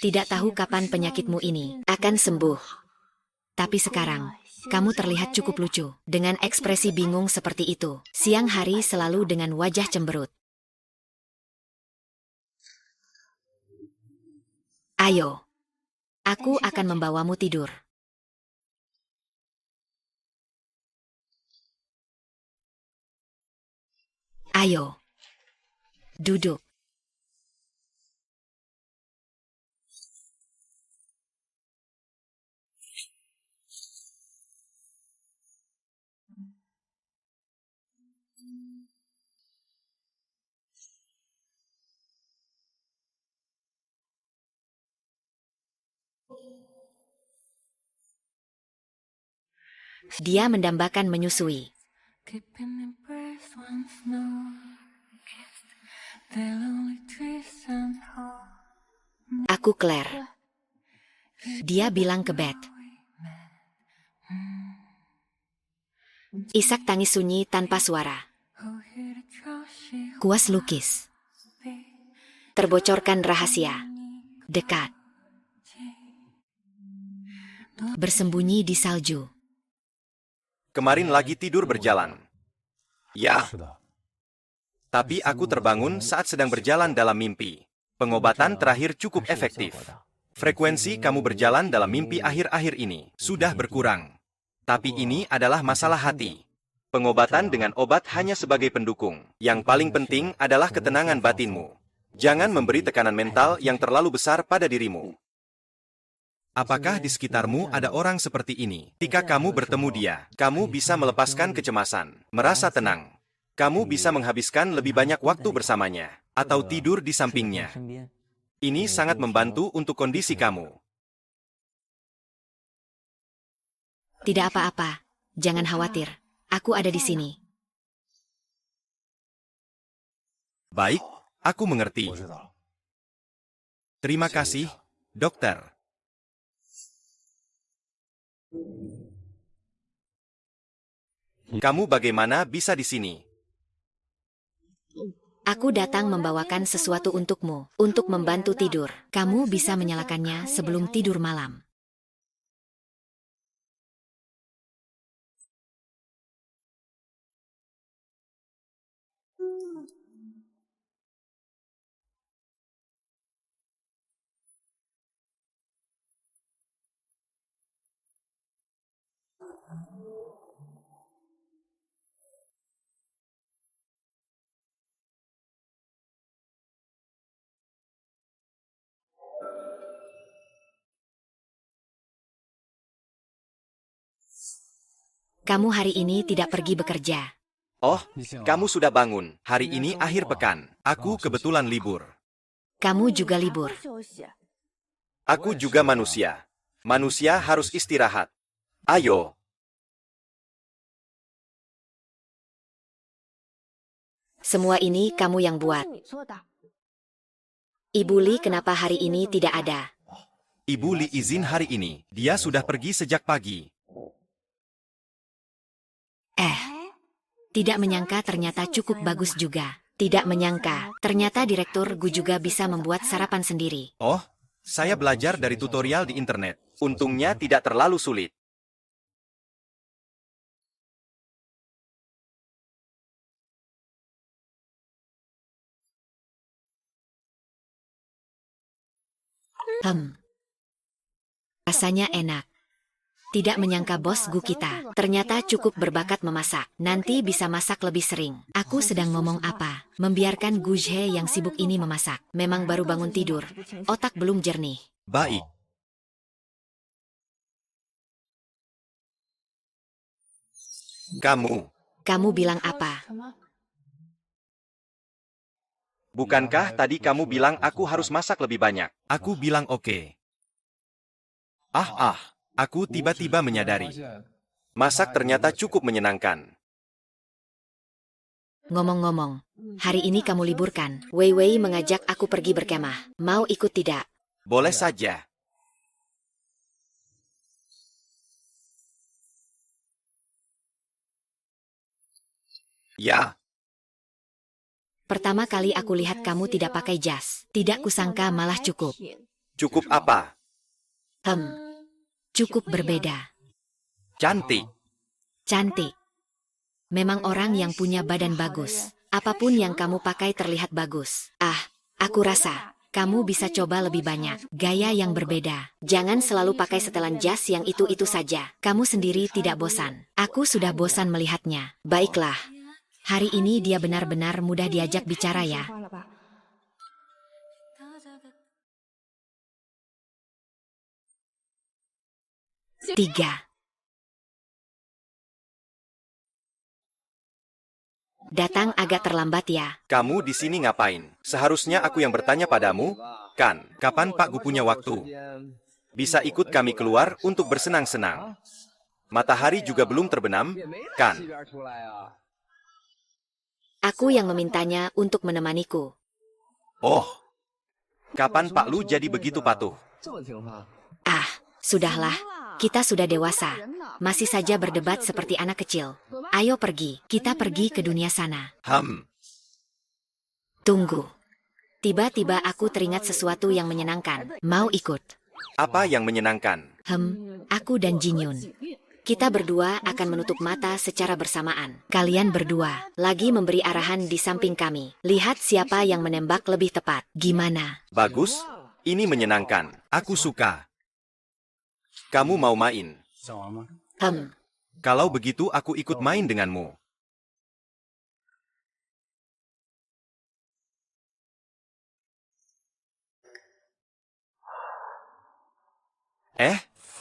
Tidak tahu kapan penyakitmu ini akan sembuh. Tapi sekarang, kamu terlihat cukup lucu. Dengan ekspresi bingung seperti itu. Siang hari selalu dengan wajah cemberut. Ayo. Aku akan membawamu tidur. Ayo. Duduk. Dia mendambakan menyusui. Keeping their breath once more, kissed the lonely trees and all. Aku Claire. Dia bilang ke Beth. Isak tangis sunyi tanpa suara. Oh, hear the trashy Kuas lukis. beat. Terbocorkan rahasia. Dekat. Bersembunyi di salju. Kemarin lagi tidur berjalan. Ya, 是的， tapi aku terbangun saat sedang berjalan dalam mimpi. Pengobatan terakhir cukup efektif. Frekuensi kamu berjalan dalam mimpi akhir-akhir ini sudah berkurang. Tapi ini adalah masalah hati. Pengobatan dengan obat hanya sebagai pendukung. Yang paling penting adalah ketenangan batinmu. Jangan memberi tekanan mental yang terlalu besar pada dirimu. Apakah di sekitarmu ada orang seperti ini? Ketika kamu bertemu dia, kamu bisa melepaskan kecemasan, merasa tenang. Kamu bisa menghabiskan lebih banyak waktu bersamanya, atau tidur di sampingnya. Ini sangat membantu untuk kondisi kamu. Tidak apa-apa. Jangan khawatir. Aku ada di sini. Baik, aku mengerti. 我知道了。 Terima kasih, dokter. Kamu bagaimana bisa di sini? Aku datang membawakan sesuatu untukmu, untuk membantu tidur. Kamu bisa menyalakannya sebelum tidur malam. Kamu hari ini tidak pergi bekerja. Oh, kamu sudah bangun. Hari ini akhir pekan. Aku kebetulan libur. Kamu juga libur. 休息。 Aku juga manusia. Manusia harus istirahat. Ayo. Semua ini kamu yang buat. 是你做的。 Ibu Li kenapa hari ini tidak ada? Ibu Li izin hari ini. Dia sudah pergi sejak pagi. Tidak menyangka ternyata cukup bagus juga. Tidak menyangka, ternyata Direktur Gu juga bisa membuat sarapan sendiri. Oh, saya belajar dari tutorial di internet. Untungnya tidak terlalu sulit. Rasanya enak. Tidak menyangka bos Gu kita, ternyata cukup berbakat memasak. Nanti bisa masak lebih sering. Aku sedang ngomong apa? Membiarkan Gu Zhe yang sibuk ini memasak. Memang baru bangun tidur. Otak belum jernih. Baik. Kamu bilang apa? 什么？ bukankah tadi kamu bilang aku harus masak lebih banyak? Aku bilang oke. Aku tiba-tiba menyadari. Masak ternyata cukup menyenangkan. Ngomong-ngomong, hari ini kamu liburkan. Wei Wei mengajak aku pergi berkemah. Mau ikut tidak? Boleh saja. Ya, Pertama kali aku lihat kamu tidak pakai jas. Tidak kusangka malah cukup. cukup apa? Cukup berbeda. Cantik. Cantik. Memang orang yang punya badan bagus. Apapun yang kamu pakai terlihat bagus. Aku rasa kamu bisa coba lebih banyak. Gaya yang berbeda. Jangan selalu pakai setelan jas yang itu-itu saja. Kamu sendiri tidak bosan. Aku sudah bosan melihatnya. Baiklah. Hari ini dia benar-benar mudah diajak bicara ya. 3. Datang agak terlambat ya. Kamu di sini ngapain? Seharusnya aku yang bertanya padamu, kan? Kapan Pak Gu punya waktu? Bisa ikut kami keluar untuk bersenang-senang. Matahari juga belum terbenam, kan? Aku yang memintanya untuk menemaniku. Oh, kapan Pak Lu jadi begitu patuh? Ah, sudahlah. Kita sudah dewasa. Masih saja berdebat seperti anak kecil. Ayo pergi. Kita pergi ke dunia sana. Tunggu. Tiba-tiba aku teringat sesuatu yang menyenangkan. Mau ikut? Apa yang menyenangkan? Aku dan Jinyun. Kita berdua akan menutup mata secara bersamaan. Kalian berdua lagi memberi arahan di samping kami. Lihat siapa yang menembak lebih tepat. Gimana? Bagus. Ini menyenangkan. Aku suka. Kamu mau main? Kalau begitu aku ikut main denganmu.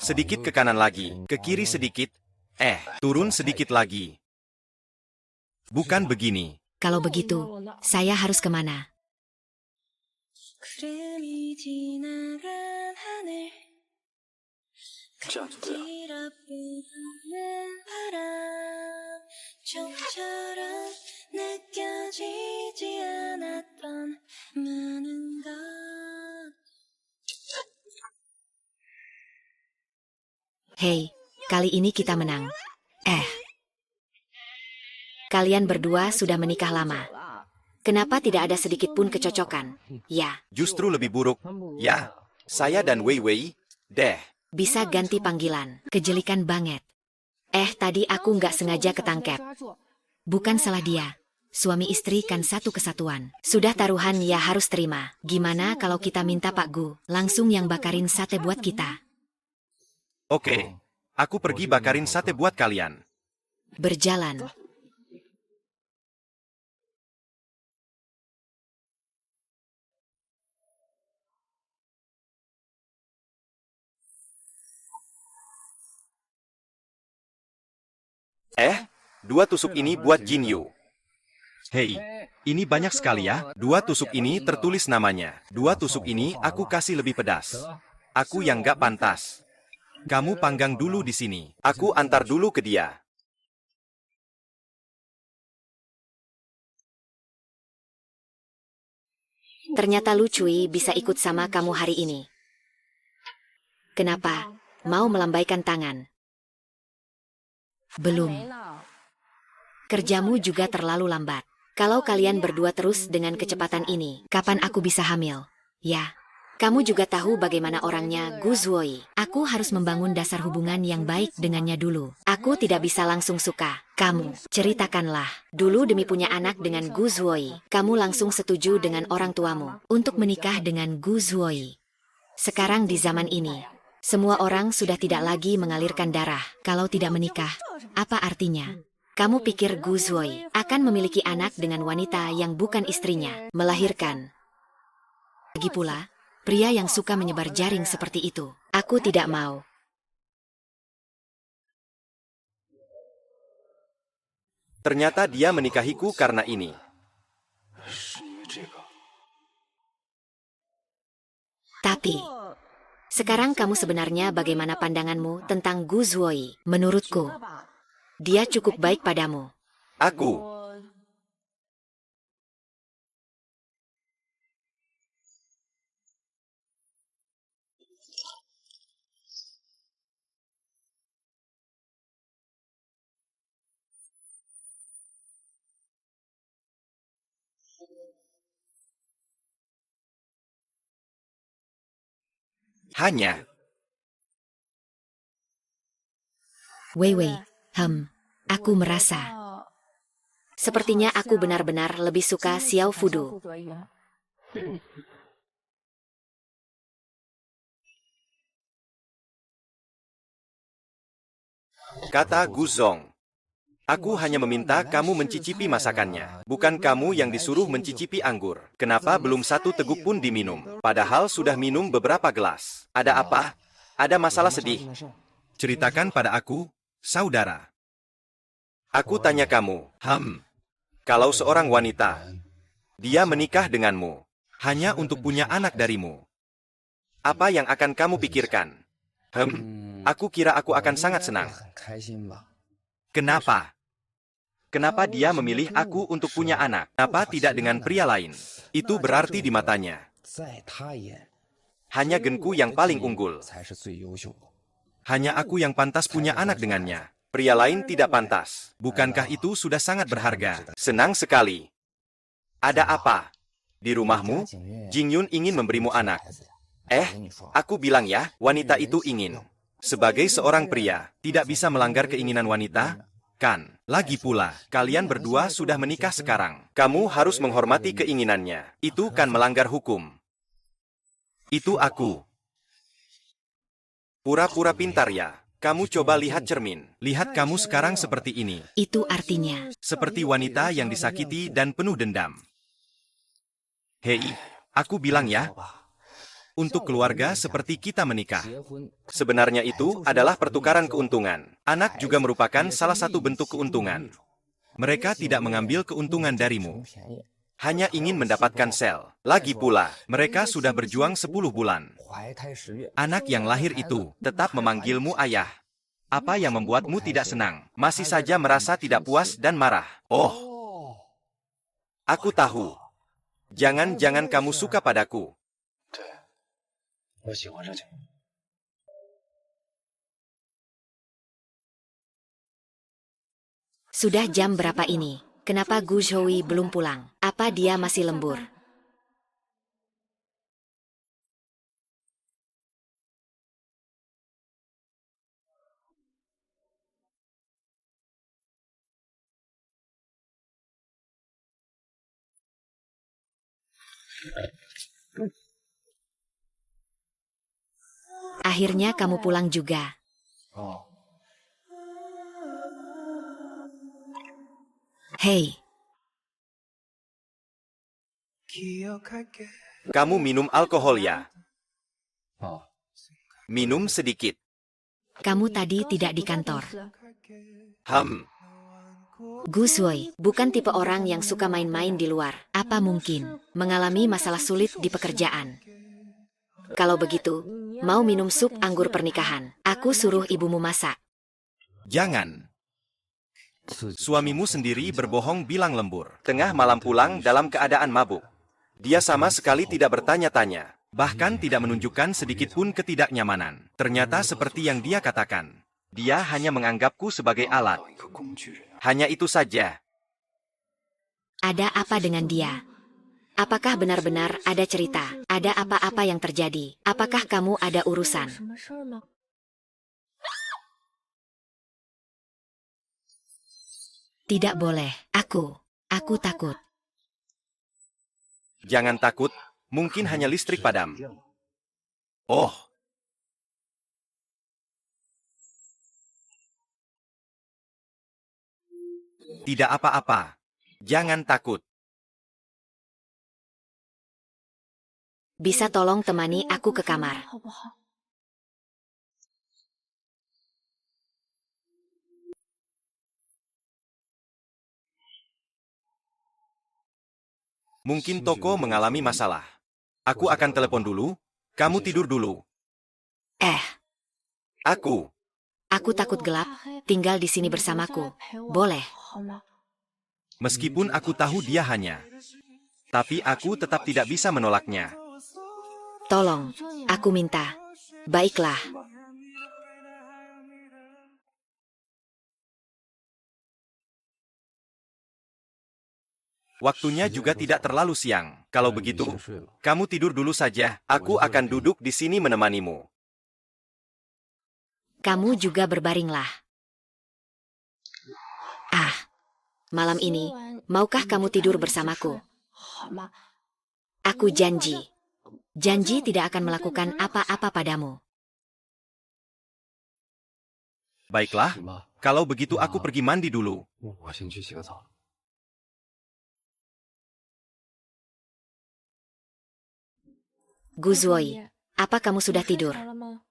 Sedikit ke kanan lagi, ke kiri sedikit. Turun sedikit lagi. Bukan begini. Kalau begitu, saya harus kemana? 구름이 지나간 하늘 뒤덮이는 바람 좀처럼 느껴지지 않았던 많은 것 Hei, kali ini kita menang. Kalian berdua sudah menikah lama. Kenapa tidak ada sedikit pun kecocokan? Ya, Justru lebih buruk. Ya, saya dan Wei Wei, deh. bisa ganti panggilan. Kejelikan banget. Tadi aku nggak sengaja ketangkep. Bukan salah dia. Suami istri kan satu kesatuan. Sudah taruhan ya harus terima. Gimana kalau kita minta Pak Gu langsung yang bakarin sate buat kita? Oke, aku pergi bakarin sate buat kalian. Berjalan. Dua tusuk ini buat Jin Yu. Hei, ini banyak sekali ya. 2 tusuk ini tertulis namanya. 2 tusuk ini aku kasih lebih pedas. Aku yang gak pantas. Kamu panggang dulu di sini. Aku antar dulu ke dia. Ternyata Lu Cui bisa ikut sama kamu hari ini. Kenapa? Mau melambaikan tangan? Belum. Kerjamu juga terlalu lambat. Kalau kalian berdua terus dengan kecepatan ini, kapan aku bisa hamil? Ya. Kamu juga tahu bagaimana orangnya Gu Zuoi. Aku harus membangun dasar hubungan yang baik dengannya dulu. Aku tidak bisa langsung suka. Kamu, ceritakanlah. Dulu demi punya anak dengan Gu Zuoi, kamu langsung setuju dengan orang tuamu untuk menikah dengan Gu Zuoi. Sekarang di zaman ini, semua orang sudah tidak lagi mengalirkan darah. Kalau tidak menikah, apa artinya? Kamu pikir Gu Zuoi akan memiliki anak dengan wanita yang bukan istrinya, melahirkan? Lagi pula, pria yang suka menyebar jaring seperti itu, aku tidak mau. Ternyata dia menikahiku karena ini. Tapi, sekarang kamu sebenarnya bagaimana pandanganmu tentang Gu Zuoi? Menurutku, dia cukup baik padamu. Aku. Hanya. Wei Wei, aku merasa. Sepertinya aku benar-benar lebih suka Xiao Fudu. Kata Gu Zong. Aku hanya meminta kamu mencicipi masakannya. Bukan kamu yang disuruh mencicipi anggur. Kenapa belum satu teguk pun diminum? Padahal sudah minum beberapa gelas. Ada apa? Ada masalah sedih? Ceritakan pada aku, saudara. Aku tanya kamu, kalau seorang wanita, dia menikah denganmu, hanya untuk punya anak darimu. Apa yang akan kamu pikirkan? Aku kira aku akan sangat senang. Kenapa? Kenapa dia memilih aku untuk punya anak? Kenapa tidak dengan pria lain? Itu berarti di matanya, hanya genku yang paling unggul. Hanya aku yang pantas punya anak dengannya. Pria lain tidak pantas. Bukankah itu sudah sangat berharga? Senang sekali. Ada apa? Di rumahmu, Jingyun ingin memberimu anak. Aku bilang ya, wanita itu ingin. Sebagai seorang pria, tidak bisa melanggar keinginan wanita, kan? Lagi pula, kalian berdua sudah menikah sekarang. Kamu harus menghormati keinginannya. Itu kan melanggar hukum. Itu aku. Pura-pura pintar ya. Kamu coba lihat cermin. Lihat kamu sekarang seperti ini. Itu artinya, Seperti wanita yang disakiti dan penuh dendam. Hei, aku bilang ya, untuk keluarga seperti kita menikah. Sebenarnya itu adalah pertukaran keuntungan. Anak juga merupakan salah satu bentuk keuntungan. Mereka tidak mengambil keuntungan darimu. Hanya ingin mendapatkan sel. Lagi pula, mereka sudah berjuang 10 bulan. Anak yang lahir itu tetap memanggilmu ayah. Apa yang membuatmu tidak senang? Masih saja merasa tidak puas dan marah. Oh, aku tahu. Jangan-jangan kamu suka padaku. sudah jam berapa ini? Kenapa Gu Zhouyi belum pulang? Apa dia masih lembur? Akhirnya kamu pulang juga. Hei, Kamu minum alkohol ya? Minum sedikit. kamu tadi tidak di kantor. Gu Zhouyi bukan tipe orang yang suka main-main di luar. Apa mungkin mengalami masalah sulit di pekerjaan? Kalau begitu, mau minum sup anggur pernikahan. Aku suruh ibumu masak. Jangan. Suamimu sendiri berbohong bilang lembur. Tengah malam pulang dalam keadaan mabuk. Dia sama sekali tidak bertanya-tanya. Bahkan tidak menunjukkan sedikit pun ketidaknyamanan. Ternyata seperti yang dia katakan. Dia hanya menganggapku sebagai alat. Hanya itu saja. Ada apa dengan dia? Apakah benar-benar ada cerita? Ada apa-apa yang terjadi? Apakah kamu ada urusan? Tidak boleh. Aku takut. Jangan takut, mungkin hanya listrik padam. Oh, tidak apa-apa. Jangan takut. Bisa tolong temani aku ke kamar? Mungkin toko mengalami masalah. Aku akan telepon dulu, kamu tidur dulu. Aku takut gelap, tinggal di sini bersamaku. Boleh? Meskipun aku tahu dia hanya. Tapi aku tetap tidak bisa menolaknya. Tolong, aku minta. Baiklah. Waktunya juga tidak terlalu siang. Kalau begitu, kamu tidur dulu saja. Aku akan duduk di sini menemanimu. Kamu juga berbaringlah. Malam ini, maukah kamu tidur bersamaku? Aku janji. Janji tidak akan melakukan apa-apa padamu. Baiklah, kalau begitu aku pergi mandi dulu. 我先去洗个澡。 Guzwoi, apa kamu sudah tidur? 了吗？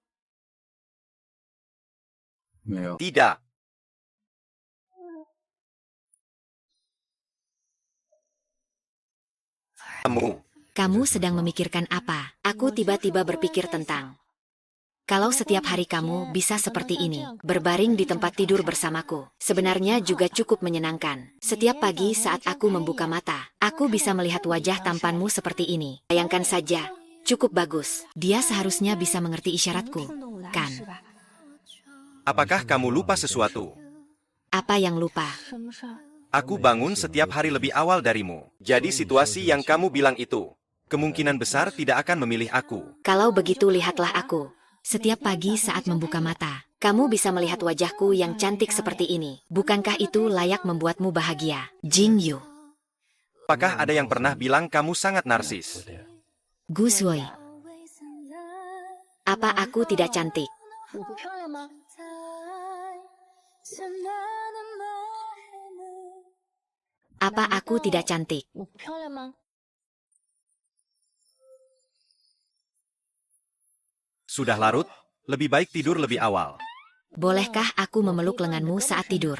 没有。 Tidak. Kamu sedang memikirkan apa? Aku tiba-tiba berpikir tentang kalau setiap hari kamu bisa seperti ini, berbaring di tempat tidur bersamaku, sebenarnya juga cukup menyenangkan. Setiap pagi saat aku membuka mata, aku bisa melihat wajah tampanmu seperti ini. Bayangkan saja, cukup bagus. Dia seharusnya bisa mengerti isyaratku, kan? Apakah kamu lupa sesuatu? Apa yang lupa? 什么事儿？ Aku bangun setiap hari lebih awal darimu. Jadi situasi yang kamu bilang itu, kemungkinan besar tidak akan memilih aku. Kalau begitu lihatlah aku. Setiap pagi saat membuka mata, kamu bisa melihat wajahku yang cantik seperti ini. Bukankah itu layak membuatmu bahagia? Jing Yu. Apakah ada yang pernah bilang kamu sangat narsis? Guzwoi, apa aku tidak cantik? 我不漂亮吗？ Apa aku tidak cantik? 我不漂亮吗？ Sudah larut? Lebih baik tidur lebih awal. Bolehkah aku memeluk lenganmu saat tidur?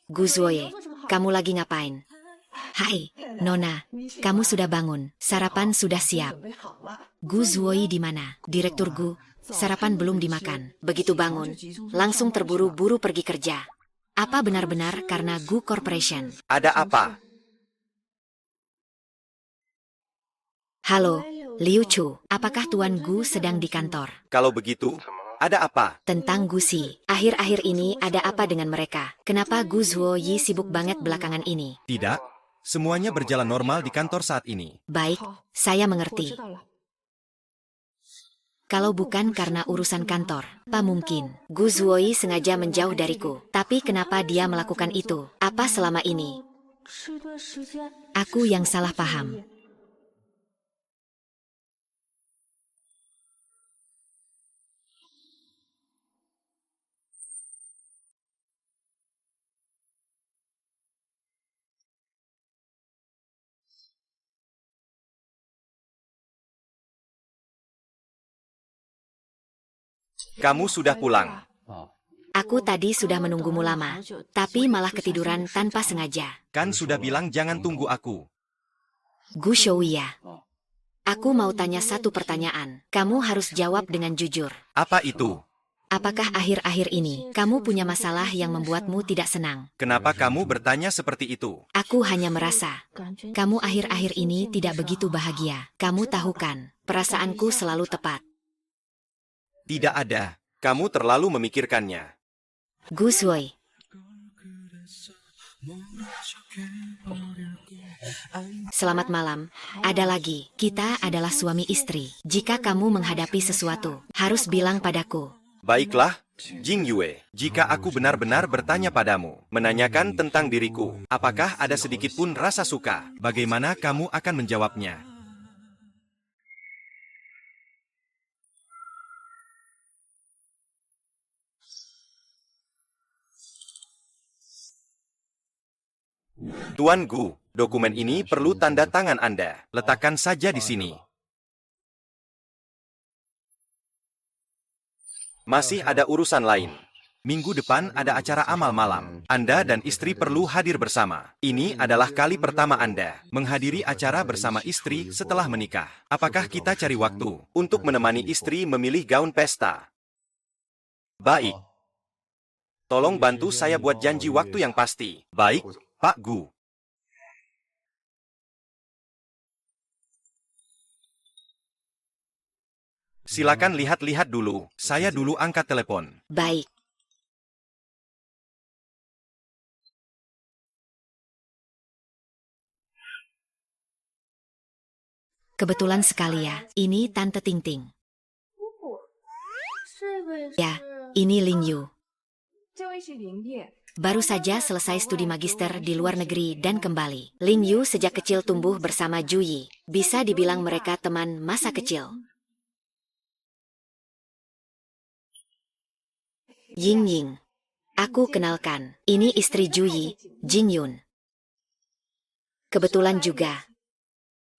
Guzwoye, kamu lagi ngapain? Hai, Nona, kamu sudah bangun, sarapan sudah siap. Guzwoi di mana? Direktur Gu, sarapan belum dimakan. Begitu bangun, langsung terburu-buru pergi kerja. Apa benar-benar karena Gu Corporation? Ada apa? Halo, Liu Chu, apakah Tuan Gu sedang di kantor? Kalau begitu, ada apa? Tentang Gusi, akhir-akhir ini ada apa dengan mereka? Kenapa Gu Zuoyi sibuk banget belakangan ini? Tidak, semuanya berjalan normal di kantor saat ini. Baik, saya 我 mengerti. 知道了。 Kalau bukan karena urusan kantor, apa mungkin Gu Zuoyi sengaja menjauh dariku? Tapi kenapa dia melakukan itu? Apa selama ini 吃一段时间， aku yang salah paham? Kamu sudah pulang. 啊， Aku tadi sudah menunggumu lama, tapi malah ketiduran tanpa sengaja. Kan sudah bilang jangan tunggu aku. Gu Shouya, aku mau tanya satu pertanyaan. Kamu harus jawab dengan jujur. Apa itu? Apakah akhir-akhir ini kamu punya masalah yang membuatmu tidak senang? Kenapa kamu bertanya seperti itu? Aku hanya merasa 感觉 kamu akhir-akhir ini tidak begitu bahagia. Kamu tahu kan, perasaanku selalu tepat. Tidak ada. Kamu terlalu memikirkannya. Gu Zuoyi, selamat malam. Ada lagi, kita adalah suami istri. Jika kamu menghadapi sesuatu, harus bilang padaku. Baiklah, Jing Yue. Jika aku benar-benar bertanya padamu, menanyakan tentang diriku, apakah ada sedikit pun rasa suka? Bagaimana kamu akan menjawabnya? Tuan Gu, dokumen ini perlu tanda tangan Anda. Letakkan saja di sini. Masih ada urusan lain. Minggu depan ada acara amal malam. Anda dan istri perlu hadir bersama. Ini adalah kali pertama Anda menghadiri acara bersama istri setelah menikah. Apakah kita cari waktu untuk menemani istri memilih gaun pesta? Baik. Tolong bantu saya buat janji waktu yang pasti. Baik, Pak Gu. Silakan lihat-lihat dulu. Saya dulu angkat telepon. Baik. Kebetulan sekali ya, ini Tante Tingting. Ya, ini Ling Yu. Baru saja selesai studi magister di luar negeri dan kembali. Ling Yu sejak kecil tumbuh bersama Ju Yi. Bisa dibilang mereka teman masa kecil. Ying Ying. Aku kenalkan, ini istri Ju Yi, Jing Yun. Kebetulan juga.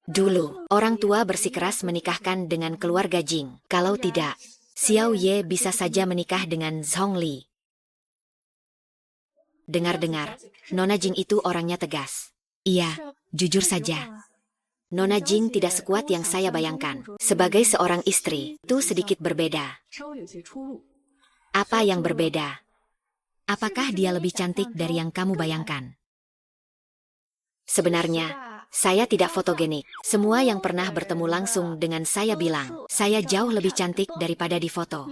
Dulu, orang tua bersikeras menikahkan dengan keluarga Jing. Kalau tidak, Xiao Ye bisa saja menikah dengan Zhong Li. Dengar-dengar, Nona Jing itu orangnya tegas. Iya, jujur saja. Nona Jing tidak sekuat yang saya bayangkan. Sebagai seorang istri, itu sedikit berbeda. Apa yang berbeda? Apakah dia lebih cantik dari yang kamu bayangkan? Sebenarnya, saya tidak fotogenik. Semua yang pernah bertemu langsung dengan saya bilang, saya jauh lebih cantik daripada di foto.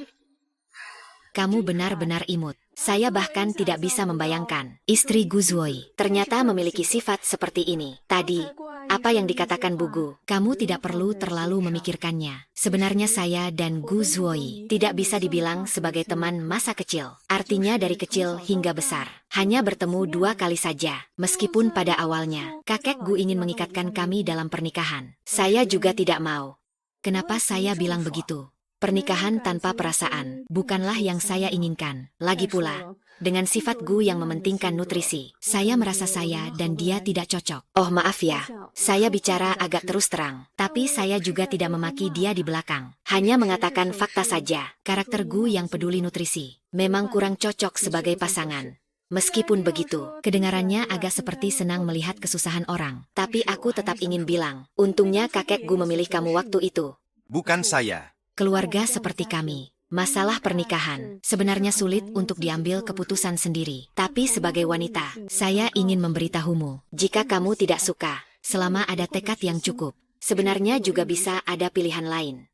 Kamu benar-benar imut. Saya bahkan tidak bisa membayangkan. Istri Gu Zuoi ternyata memiliki sifat seperti ini. Tadi, apa yang dikatakan Bu Gu, kamu tidak perlu terlalu memikirkannya. Sebenarnya saya dan Gu Zuoi tidak bisa dibilang sebagai teman masa kecil. Artinya dari kecil hingga besar. Hanya bertemu 2 kali saja. Meskipun pada awalnya, kakek Gu ingin mengikatkan kami dalam pernikahan. Saya juga tidak mau. Kenapa saya bilang begitu? Pernikahan tanpa perasaan bukanlah yang saya inginkan. Lagi pula, dengan sifat Gu yang mementingkan nutrisi, saya merasa saya dan dia tidak cocok. Oh maaf ya, saya bicara agak terus terang. Tapi saya juga tidak memaki dia di belakang. Hanya mengatakan fakta saja. Karakter Gu yang peduli nutrisi memang kurang cocok sebagai pasangan. Meskipun begitu, kedengarannya agak seperti senang melihat kesusahan orang. Tapi aku tetap ingin bilang, untungnya kakek Gu memilih kamu waktu itu. Bukan saya. Keluarga seperti kami, masalah pernikahan sebenarnya sulit untuk diambil keputusan sendiri. Tapi sebagai wanita, saya ingin memberitahumu, jika kamu tidak suka, selama ada tekad yang cukup, sebenarnya juga bisa ada pilihan lain.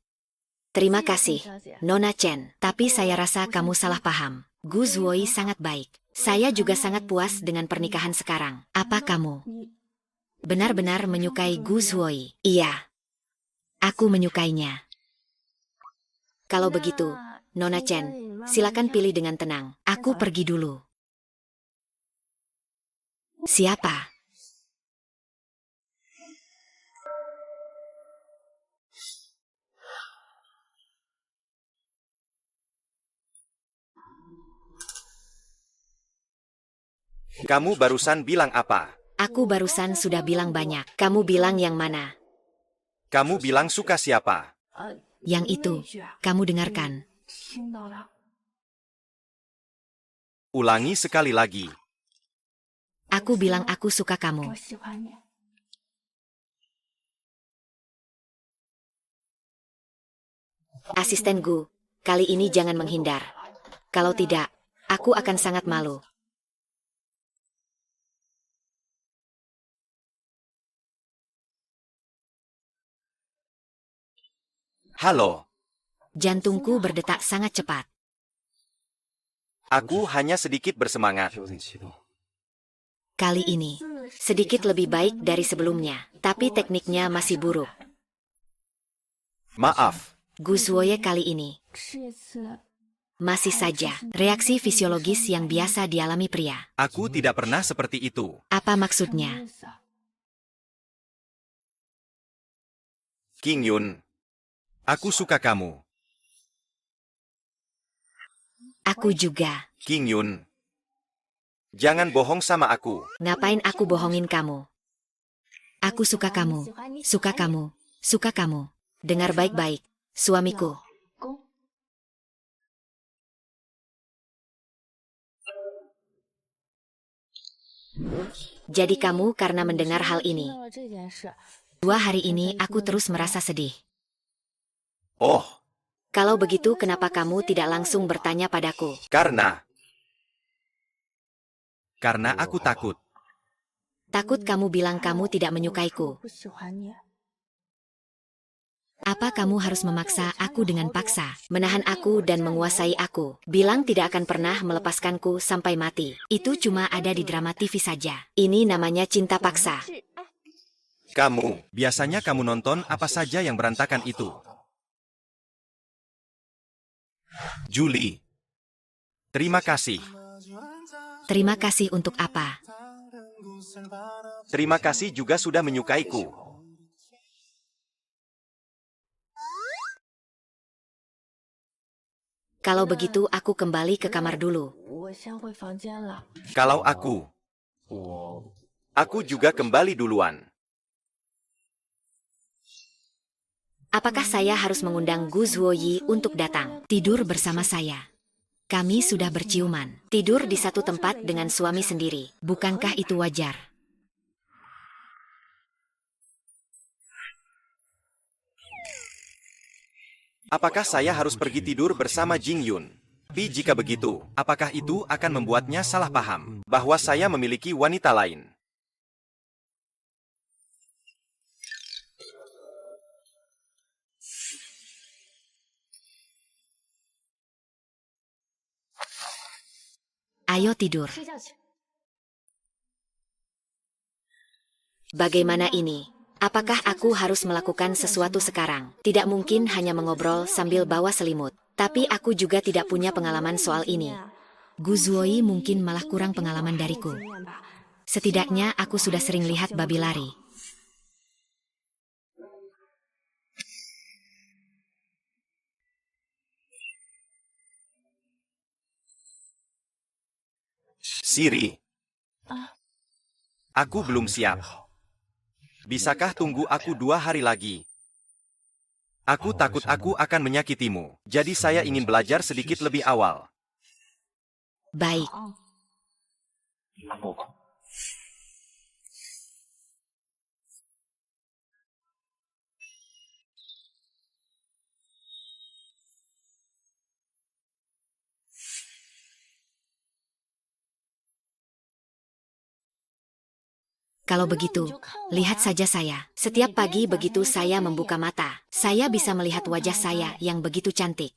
Terima kasih, Nona Chen, tapi saya rasa kamu salah paham. Gu Zuoi sangat baik. Saya juga sangat puas dengan pernikahan sekarang. Apa kamu benar-benar menyukai Gu Zuoi? Iya, aku menyukainya. Kalau begitu, Nona Chen, silakan pilih dengan tenang. Aku pergi dulu. Siapa? Kamu barusan bilang apa? Aku barusan sudah bilang banyak. Kamu bilang yang mana? Kamu bilang suka siapa? Yang itu, kamu dengarkan. Ulangi sekali lagi. Aku bilang aku suka kamu. Asisten Gu, kali ini jangan menghindar. Kalau tidak, aku akan sangat malu. Halo. Jantungku berdetak sangat cepat. Aku hanya sedikit bersemangat. Kali ini, sedikit lebih baik dari sebelumnya, tapi tekniknya masih buruk. Maaf. Gu Zuoye kali ini, masih saja, reaksi fisiologis yang biasa dialami pria. Aku tidak pernah seperti itu. Apa maksudnya? King Yun. Aku suka kamu. Aku juga. King Yun. Jangan bohong sama aku. Ngapain aku bohongin kamu? Aku suka kamu. Suka kamu. Suka kamu. Dengar baik-baik, suamiku. Jadi kamu karena mendengar hal ini. 2 hari ini aku terus merasa sedih. Oh, Kalau begitu kenapa kamu tidak langsung bertanya padaku? karena aku takut. Takut kamu bilang kamu tidak menyukaiku. Apa kamu harus memaksa aku dengan paksa, menahan aku dan menguasai aku? Bilang tidak akan pernah melepaskanku sampai mati. Itu cuma ada di drama TV saja. Ini namanya cinta paksa. Kamu, biasanya kamu nonton apa saja yang berantakan itu? Julie. Terima kasih. Terima kasih untuk apa? Terima kasih juga sudah menyukaiku. Kalau begitu aku kembali ke kamar dulu. 我先回房间了。 Kalau aku juga kembali duluan. Apakah saya harus mengundang Gu Zuoyi untuk datang tidur bersama saya? Kami sudah berciuman. Tidur di satu tempat dengan suami sendiri. Bukankah itu wajar? Apakah saya harus pergi tidur bersama Jing Yun? Tapi jika begitu, apakah itu akan membuatnya salah paham bahwa saya memiliki wanita lain? Ayo tidur. 睡觉去。 Bagaimana ini? Apakah aku harus melakukan sesuatu sekarang? Tidak mungkin hanya mengobrol sambil bawa selimut. Tapi aku juga tidak punya pengalaman soal ini. Gu Zuoyi mungkin malah kurang pengalaman dariku. Setidaknya aku sudah sering lihat babi lari. Siri. Aku belum siap. Bisakah tunggu aku 2 hari lagi? Aku takut aku akan menyakitimu. Jadi saya ingin belajar sedikit lebih awal. Baik. Kalau begitu, lihat saja saya. Setiap pagi begitu saya membuka mata, saya bisa melihat wajah saya yang begitu cantik.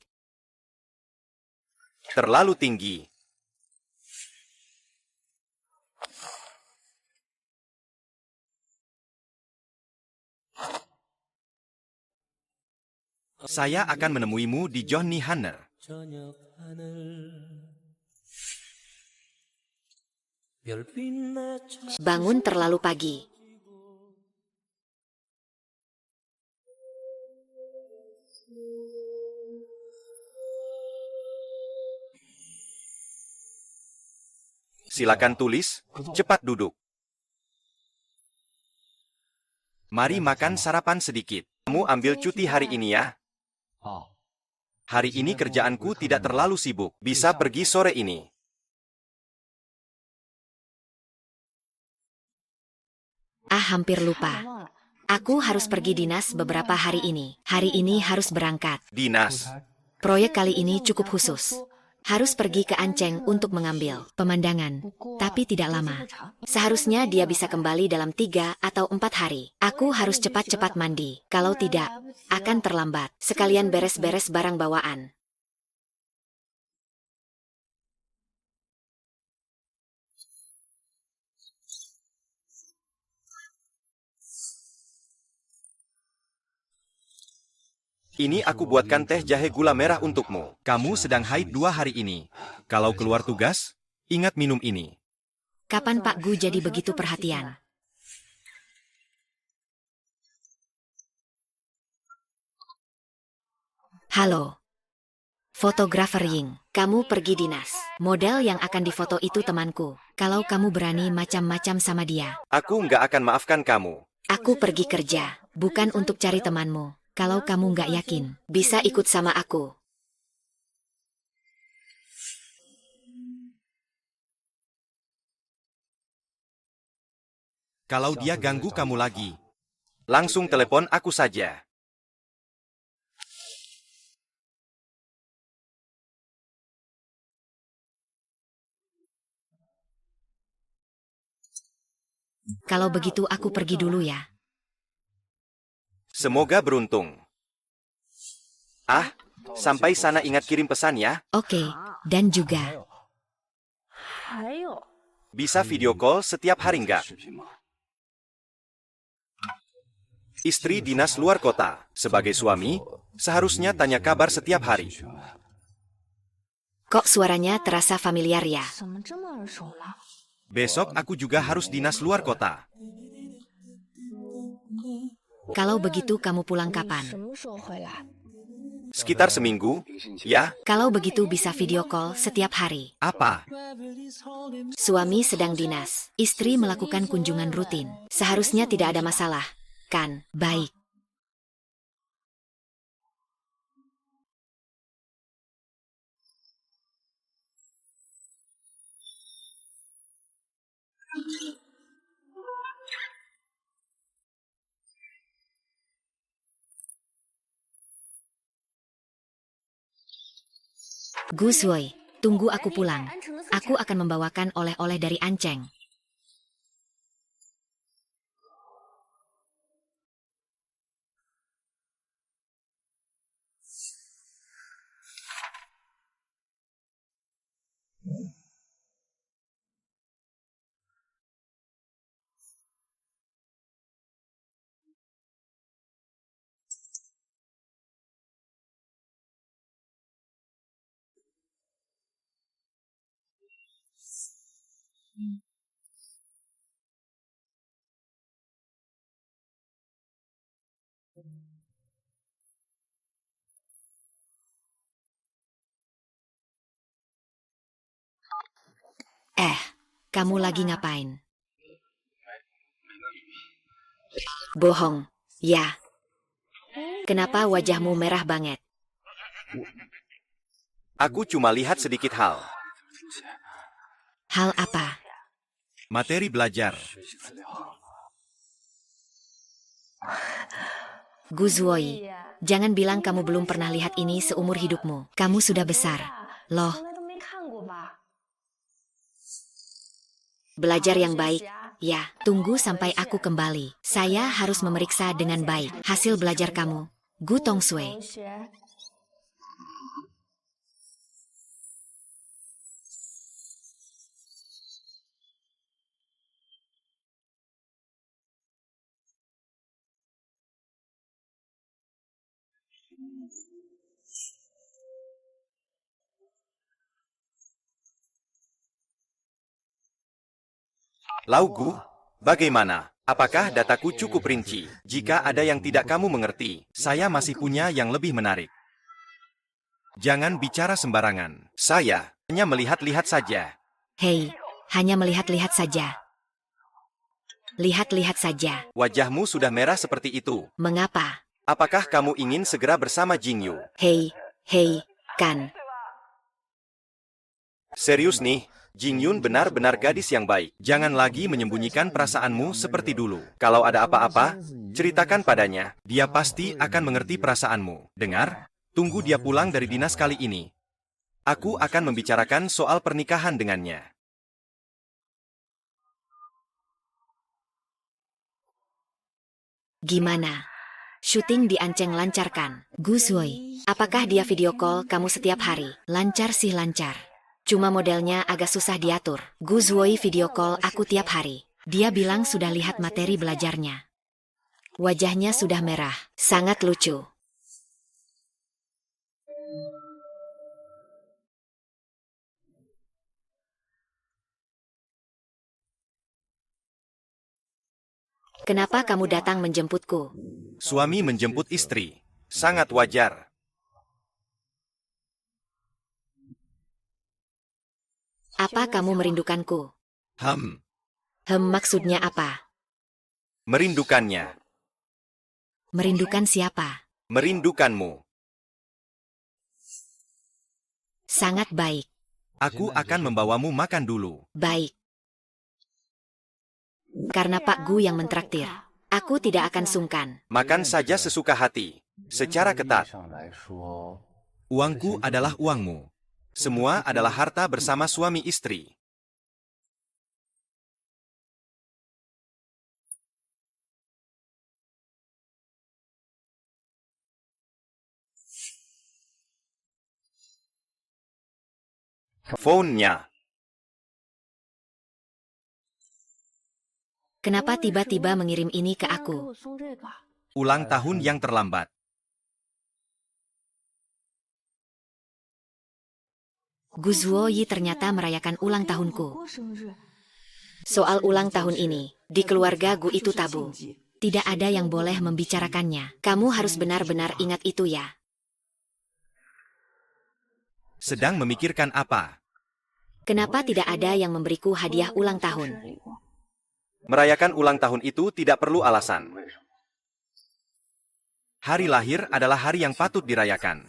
Terlalu tinggi. Saya akan menemuimu di Johnny Hanner. Bangun terlalu pagi. Silakan tulis, cepat duduk. Mari makan sarapan sedikit. Kamu ambil cuti hari ini ya. Hari ini kerjaanku tidak terlalu sibuk. Bisa pergi sore ini. Hampir lupa. Aku harus pergi dinas beberapa hari ini. Hari ini harus berangkat. Dinas. Proyek kali ini cukup khusus. Harus pergi ke Anceng untuk mengambil pemandangan. Tapi tidak lama. Seharusnya dia bisa kembali dalam 3 atau 4 hari. Aku harus cepat-cepat mandi. Kalau tidak, akan terlambat. Sekalian beres-beres barang bawaan. Ini aku buatkan teh jahe gula merah untukmu. Kamu sedang haid 2 hari ini. Kalau keluar tugas, ingat minum ini. Kapan Pak Gu jadi begitu perhatian? Halo. Fotografer Ying, kamu pergi dinas. Model yang akan difoto itu temanku. Kalau kamu berani macam-macam sama dia, Aku nggak akan maafkan kamu. aku pergi kerja, bukan untuk cari temanmu. Kalau kamu nggak yakin, bisa ikut sama aku. Kalau dia ganggu kamu lagi, langsung telepon aku saja. Kalau begitu aku pergi dulu ya. Semoga beruntung. Sampai sana ingat kirim pesan ya. Oke, dan juga. 还有， Bisa video call setiap hari nggak? Istri dinas luar kota. Sebagai suami, seharusnya tanya kabar setiap hari. Kok suaranya terasa familiar ya? 怎么这么耳熟呢？ Besok aku juga harus dinas luar kota. Kalau begitu kamu pulang 什 kapan? 么时候回来？ Sekitar seminggu, ya? Kalau begitu bisa video call setiap hari. Apa? Suami sedang dinas, istri melakukan kunjungan rutin. Seharusnya tidak ada masalah, kan? Baik. Gus Woi, tunggu aku pulang. Aku akan membawakan oleh-oleh dari Anceng. Kamu lagi ngapain? Bohong, ya. Kenapa wajahmu merah banget? Aku cuma lihat sedikit hal. Hal apa? Materi belajar. Gus Woi, jangan bilang kamu belum pernah lihat ini seumur hidupmu. Kamu sudah besar. Loh, 从来都没看过吧？ belajar yang baik. Ya, tunggu sampai aku kembali. Saya harus memeriksa dengan baik hasil belajar kamu, Gu Tongsui. 同学， Laugu, bagaimana? Apakah dataku cukup rinci? Jika ada yang tidak kamu mengerti, saya masih punya yang lebih menarik. Jangan bicara sembarangan. Saya hanya melihat-lihat saja. Hei, hanya melihat-lihat saja. Lihat-lihat saja. Wajahmu sudah merah seperti itu. Mengapa? Apakah kamu ingin segera bersama Jingyu? Hei, kan. Serius nih, Jingyun benar-benar gadis yang baik. Jangan lagi menyembunyikan perasaanmu seperti dulu. Kalau ada apa-apa, ceritakan padanya. Dia pasti akan mengerti perasaanmu. Dengar? Tunggu dia pulang dari dinas kali ini. Aku akan membicarakan soal pernikahan dengannya. Gimana? Syuting di Anceng lancarkan. Gus Woi, apakah dia video call kamu setiap hari? Lancar sih lancar. Cuma modelnya agak susah diatur. Gus Woi video call aku tiap hari. Dia bilang sudah lihat materi belajarnya. Wajahnya sudah merah. Sangat lucu. Kenapa kamu datang menjemputku? Suami menjemput istri. Sangat wajar. Apa kamu merindukanku? Maksudnya apa? Merindukannya. Merindukan siapa? Merindukanmu. Sangat baik. Aku akan membawamu makan dulu. Baik. Karena Pak Gu yang mentraktir, aku tidak akan sungkan. Makan saja sesuka hati. Secara ketat. 上来说， Uangku adalah uangmu. Semua adalah harta bersama suami istri. Phone-nya. Kenapa tiba-tiba mengirim ini ke 给 aku? 我送这个， Ulang tahun yang terlambat. Gu Zuoyi ternyata merayakan ulang tahunku. Soal ulang tahun ini, di keluarga Gu itu tabu. Tidak ada yang boleh membicarakannya. Kamu harus benar-benar ingat itu ya. Sedang memikirkan apa? Kenapa tidak ada yang memberiku hadiah ulang tahun? Merayakan ulang tahun itu tidak perlu alasan. Hari lahir adalah hari yang patut dirayakan.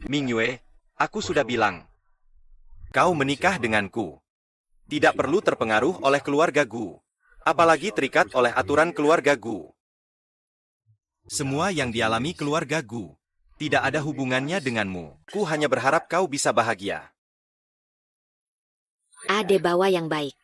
Mingyue, aku sudah bilang. Kau menikah denganku. Tidak perlu terpengaruh oleh keluarga Gu. Apalagi terikat oleh aturan keluarga Gu. Semua yang dialami keluarga Gu tidak ada hubungannya denganmu. Ku hanya berharap kau bisa bahagia. Ade bawa yang baik.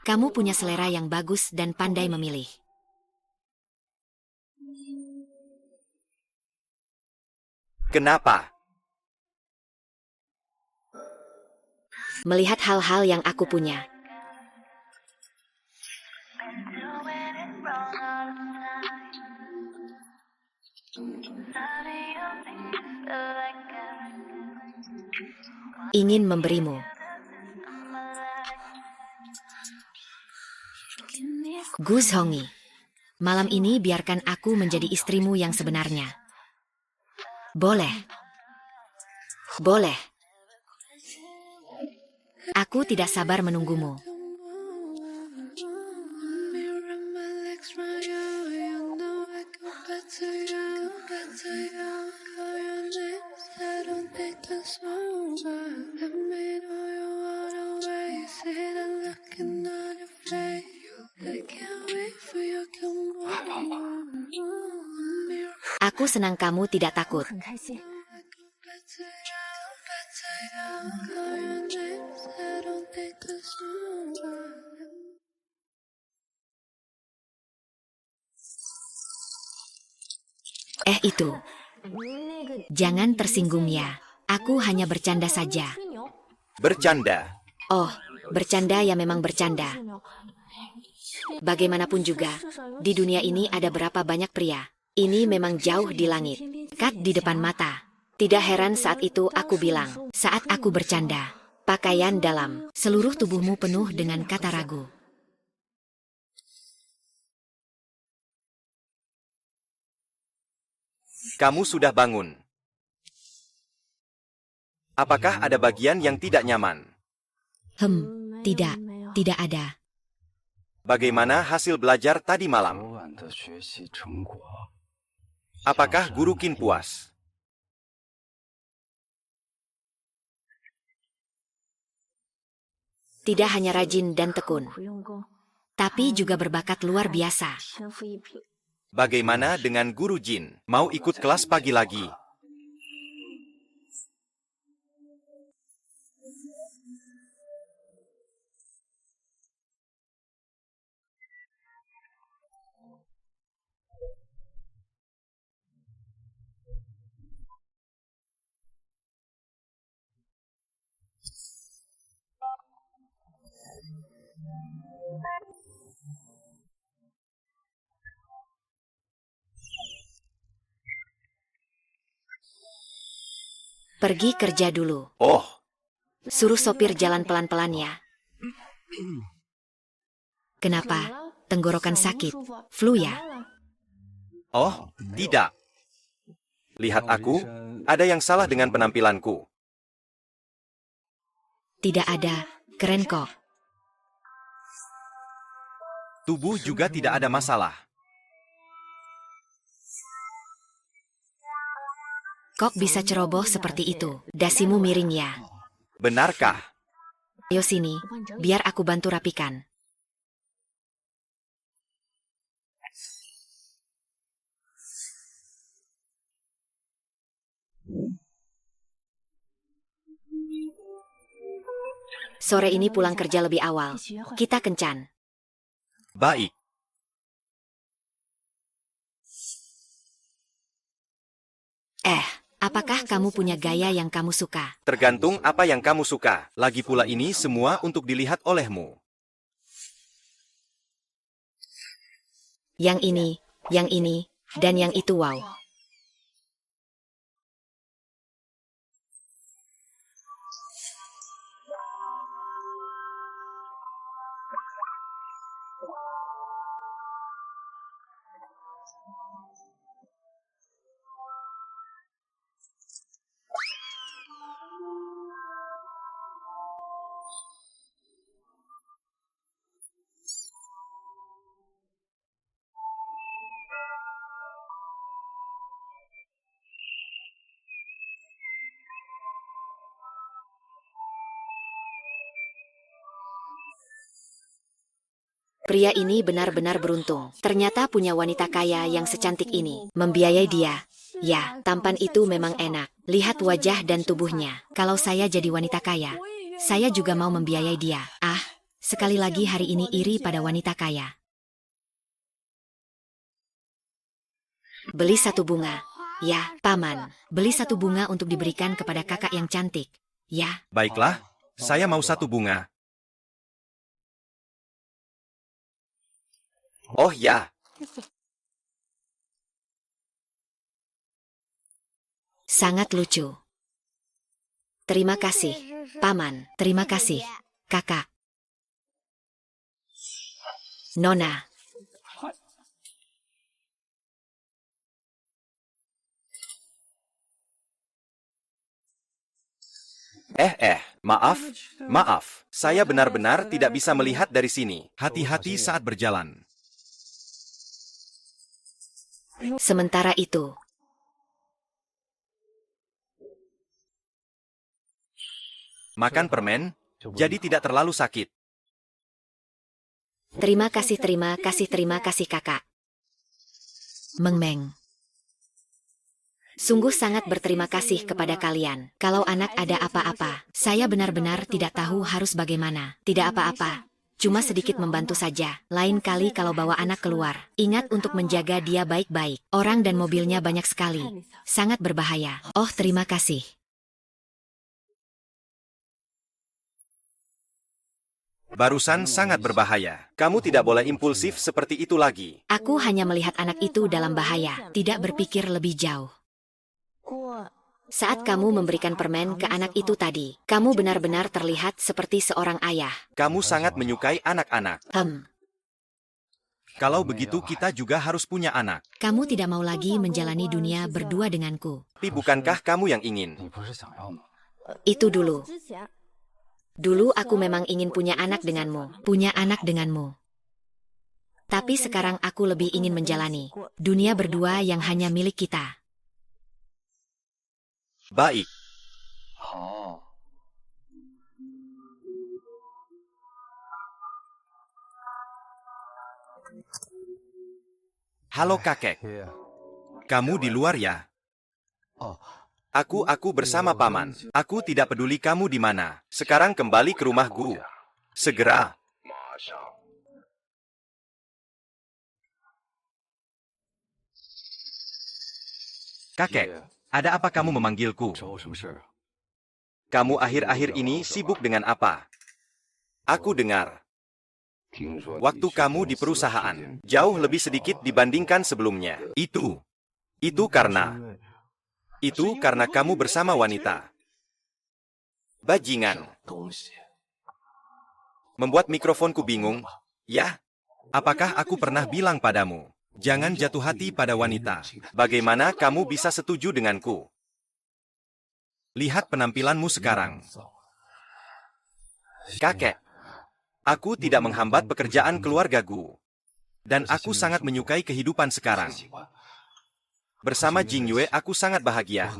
Kamu punya selera yang bagus dan pandai memilih. Kenapa? Melihat hal-hal yang aku punya. Ingin memberimu. Gu Zhongyi, malam ini biarkan aku menjadi istrimu yang sebenarnya. Boleh. Boleh. Aku tidak sabar menunggumu. Aku senang kamu tidak takut. Itu. Jangan tersinggung ya. Aku hanya bercanda saja. Bercanda. Oh, bercanda ya memang bercanda. Bagaimanapun juga, di dunia ini ada berapa banyak pria. Ini memang jauh di langit. Kat di depan mata. Tidak heran saat itu aku bilang, saat aku bercanda. Pakaian dalam, seluruh tubuhmu penuh dengan kata ragu. Kamu sudah bangun. Apakah ada bagian yang tidak nyaman? Tidak, tidak ada. Bagaimana hasil belajar tadi malam? Apakah Guru Qin puas? Tidak hanya rajin dan tekun, tapi juga berbakat luar biasa. Bagaimana dengan Guru Jin? Mau ikut kelas pagi lagi? Pergi kerja dulu. Oh, Suruh sopir jalan pelan-pelan ya. Kenapa? Tenggorokan sakit. Flu ya? oh, tidak. Lihat aku, ada yang salah dengan penampilanku. Tidak ada. Keren kok. Tubuh juga tidak ada masalah. Kok bisa ceroboh seperti itu? Dasimu miring ya? Benarkah? Ayo sini, biar aku bantu rapikan. Sore ini pulang kerja lebih awal. Kita kencan. Baik. Apakah kamu punya gaya yang kamu suka? Tergantung apa yang kamu suka. Lagi pula ini semua untuk dilihat olehmu. Yang ini, dan yang itu wow. Pria ini benar-benar beruntung. Ternyata punya wanita kaya yang secantik ini. Membiayai dia. Ya, tampan itu memang enak. Lihat wajah dan tubuhnya. Kalau saya jadi wanita kaya, saya juga mau membiayai dia. Sekali lagi hari ini iri pada wanita kaya. Beli satu bunga. Ya, paman. Beli satu bunga untuk diberikan kepada kakak yang cantik. Ya. Baiklah, saya mau satu bunga. Oh ya. Sangat lucu. Terima kasih, paman. Terima kasih, kakak. Nona. Maaf. Saya benar-benar tidak bisa melihat dari sini. Hati-hati saat berjalan. Sementara itu, makan permen, jadi tidak terlalu sakit. terima kasih kakak. Mengmeng. Sungguh sangat berterima kasih kepada kalian. Kalau anak ada apa-apa, saya benar-benar tidak tahu harus bagaimana. Tidak apa-apa. Cuma sedikit membantu saja. Lain kali kalau bawa anak keluar, ingat untuk menjaga dia baik-baik. Orang dan mobilnya banyak sekali. Sangat berbahaya. Oh, terima kasih. Barusan sangat berbahaya. Kamu tidak boleh impulsif seperti itu lagi. Aku hanya melihat anak itu dalam bahaya, tidak berpikir lebih jauh. Saat kamu memberikan permen ke anak itu tadi, kamu benar-benar terlihat seperti seorang ayah. Kamu sangat menyukai anak-anak. Kalau begitu kita juga harus punya anak. Kamu tidak mau lagi menjalani dunia berdua denganku. Tapi bukankah kamu yang ingin? Itu dulu. Dulu aku memang ingin punya anak denganmu. Tapi sekarang aku lebih ingin menjalani dunia berdua yang hanya milik kita. Baik. Halo kakek. Kamu di luar ya? Aku bersama paman. Aku tidak peduli kamu di mana. Sekarang kembali ke rumah guru. Segera. Kakek, ada apa kamu memanggilku? Kamu akhir-akhir ini sibuk dengan apa? Aku dengar. Waktu kamu di perusahaan jauh lebih sedikit dibandingkan sebelumnya. Itu karena kamu bersama wanita. Bajingan. Membuat mikrofonku bingung. Ya, apakah aku pernah bilang padamu? Jangan jatuh hati pada wanita. Bagaimana kamu bisa setuju denganku? Lihat penampilanmu sekarang. Kakek, aku tidak menghambat pekerjaan keluargaku. Dan aku sangat menyukai kehidupan sekarang. Bersama Jingyue aku sangat bahagia.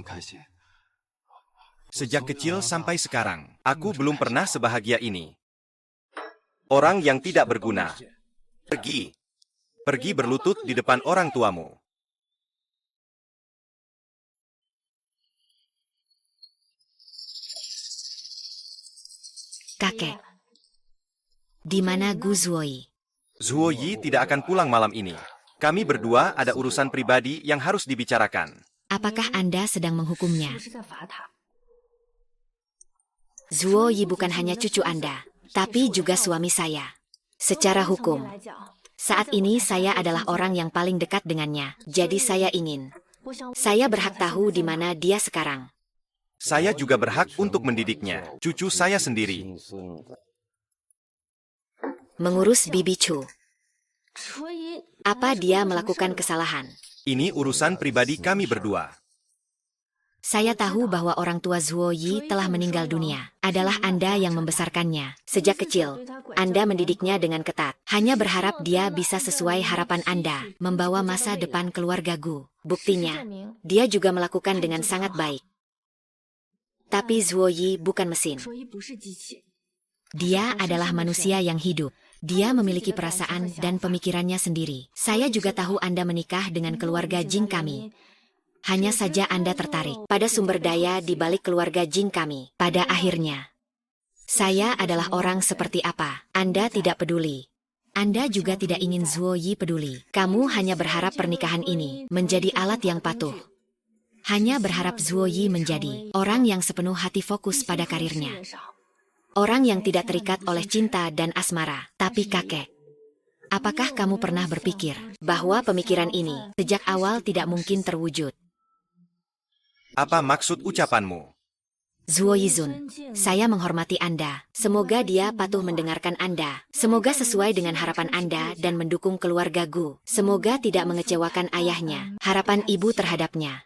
Sejak kecil sampai sekarang, aku belum pernah sebahagia ini. Orang yang tidak berguna. Pergi berlutut di depan orang tuamu. Kakek. Di mana Gu Zuoyi? Zuoyi tidak akan pulang malam ini. Kami berdua ada urusan pribadi yang harus dibicarakan. Apakah Anda sedang menghukumnya? 不是在罚他。 Zuoyi bukan hanya cucu Anda, tapi juga suami saya. Secara hukum, saat ini saya adalah orang yang paling dekat dengannya, jadi saya ingin. Saya berhak tahu di mana dia sekarang. Saya juga berhak untuk mendidiknya. Cucu saya sendiri. Mengurus Bibi Chu. 所以 Apa dia melakukan kesalahan? Ini urusan pribadi kami berdua. Saya tahu bahwa orang tua Zuoyi telah meninggal dunia. Adalah Anda yang membesarkannya. Sejak kecil, Anda mendidiknya dengan ketat. Hanya berharap dia bisa sesuai harapan Anda, membawa masa depan keluarga Gu. Buktinya, dia juga melakukan dengan sangat baik. Tapi Zuoyi bukan mesin. 所以不是机器。 Dia adalah manusia yang hidup. Dia memiliki perasaan dan pemikirannya sendiri. Saya juga tahu Anda menikah dengan keluarga Jing kami. Hanya saja Anda tertarik pada sumber daya di balik keluarga Jing kami. Pada akhirnya, saya adalah orang seperti apa. Anda tidak peduli. Anda juga tidak ingin Zuoyi peduli. Kamu hanya berharap pernikahan ini menjadi alat yang patuh. Hanya berharap Zuoyi menjadi orang yang sepenuh hati fokus pada karirnya. Orang yang tidak terikat oleh cinta dan asmara. Tapi kakek, apakah kamu pernah berpikir bahwa pemikiran ini sejak awal tidak mungkin terwujud? Apa maksud ucapanmu? Zuoyizun, saya menghormati Anda. Semoga dia patuh mendengarkan Anda. Semoga sesuai dengan harapan Anda dan mendukung keluarga Gu. Semoga tidak mengecewakan ayahnya. Harapan ibu terhadapnya.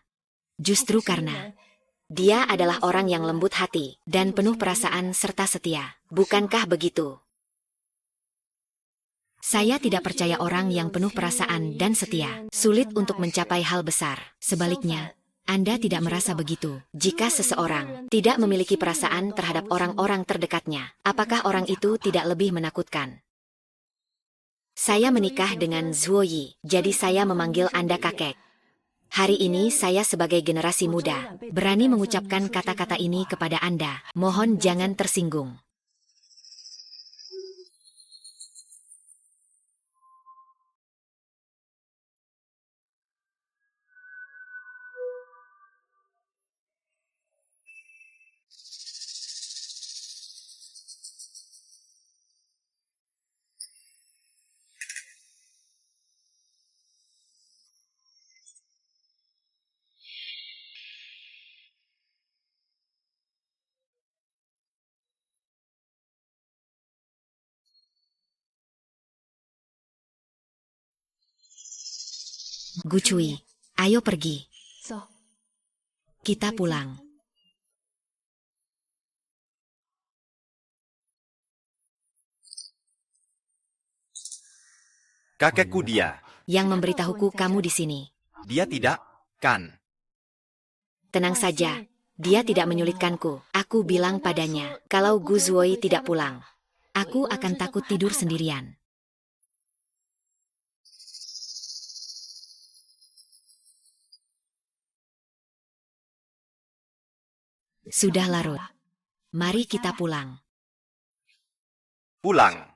Justru karena dia adalah orang yang lembut hati dan penuh perasaan serta setia. Bukankah begitu? Saya tidak percaya orang yang penuh perasaan dan setia sulit untuk mencapai hal besar. Sebaliknya, Anda tidak merasa begitu. Jika seseorang tidak memiliki perasaan terhadap orang-orang terdekatnya, apakah orang itu tidak lebih menakutkan? Saya menikah dengan Zuoyi, jadi saya memanggil Anda kakek. Hari ini saya sebagai generasi muda, berani mengucapkan kata-kata ini kepada Anda. Mohon jangan tersinggung. Gu Cui, ayo pergi. 走。 Kita pulang. Kakekku dia. Yang memberitahuku kamu di sini. Dia tidak, kan? Tenang saja, dia tidak menyulitkanku. Aku bilang padanya, kalau Gu Zuoyi tidak pulang, aku akan takut tidur sendirian. Sudah larut. Mari kita pulang. Pulang.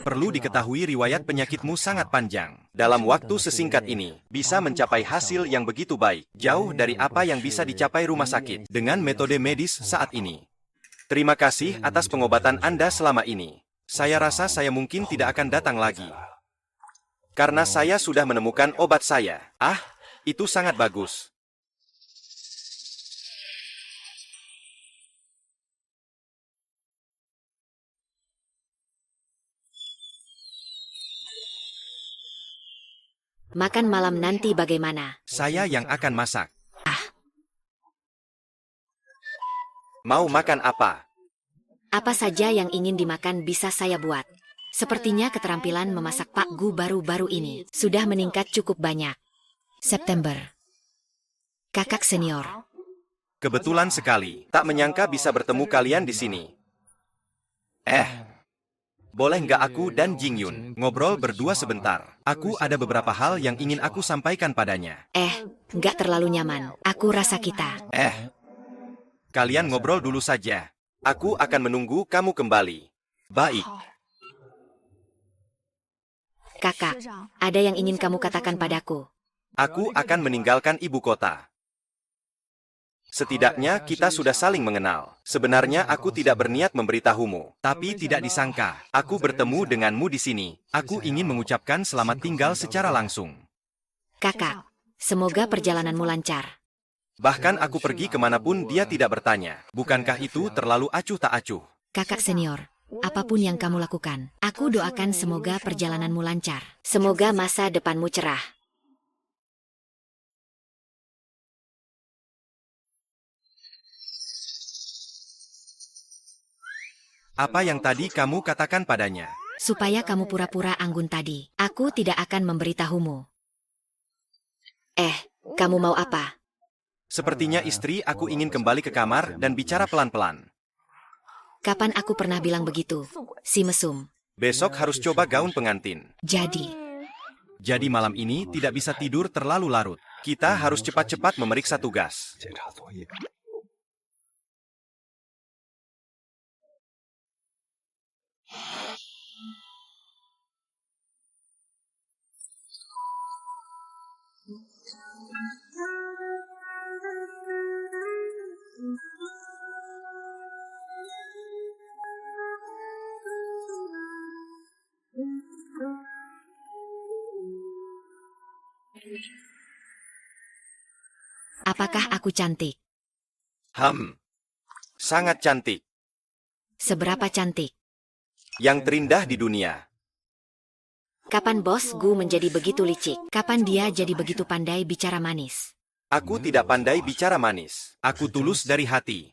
Perlu diketahui riwayat penyakitmu sangat panjang. Dalam waktu sesingkat ini, bisa mencapai hasil yang begitu baik, jauh dari apa yang bisa dicapai rumah sakit dengan metode medis saat ini. Terima kasih atas pengobatan Anda selama ini. Saya rasa saya mungkin tidak akan datang lagi. Karena saya sudah menemukan obat saya. Ah, itu sangat bagus. Makan malam nanti bagaimana? Saya yang akan masak. Ah, Mau makan apa? apa saja yang ingin dimakan bisa saya buat. Sepertinya keterampilan memasak Pak Gu baru-baru ini sudah meningkat cukup banyak. September. Kakak senior. Kebetulan sekali. Tak menyangka bisa bertemu kalian di sini. Boleh nggak aku dan Jingyun ngobrol berdua sebentar? Aku ada beberapa hal yang ingin aku sampaikan padanya. Nggak terlalu nyaman. Aku rasa kita. Kalian ngobrol dulu saja. Aku akan menunggu kamu kembali. Baik. Kakak, ada yang ingin kamu katakan padaku. Aku akan meninggalkan ibu kota. Setidaknya kita sudah saling mengenal. Sebenarnya aku tidak berniat memberitahumu, tapi tidak disangka aku bertemu denganmu di sini. Aku ingin mengucapkan selamat tinggal secara langsung. Kakak, semoga perjalananmu lancar. Bahkan aku pergi kemanapun dia tidak bertanya. Bukankah itu terlalu acuh tak acuh? Kakak senior, apapun yang kamu lakukan, aku doakan semoga perjalananmu lancar. Semoga masa depanmu cerah. Apa yang tadi kamu katakan padanya? Supaya kamu pura-pura anggun tadi. Aku tidak akan memberitahumu. Kamu mau apa? Sepertinya istri aku ingin kembali ke kamar dan bicara pelan-pelan. Kapan aku pernah bilang begitu? Si mesum. Besok harus coba gaun pengantin. Jadi malam ini tidak bisa tidur terlalu larut. Kita harus cepat-cepat memeriksa tugas. apakah aku cantik? Sangat cantik. Seberapa cantik? Yang terindah di dunia. Kapan bos Gu menjadi begitu licik? Kapan dia jadi begitu pandai bicara manis? Aku tidak pandai bicara manis. Aku tulus dari hati.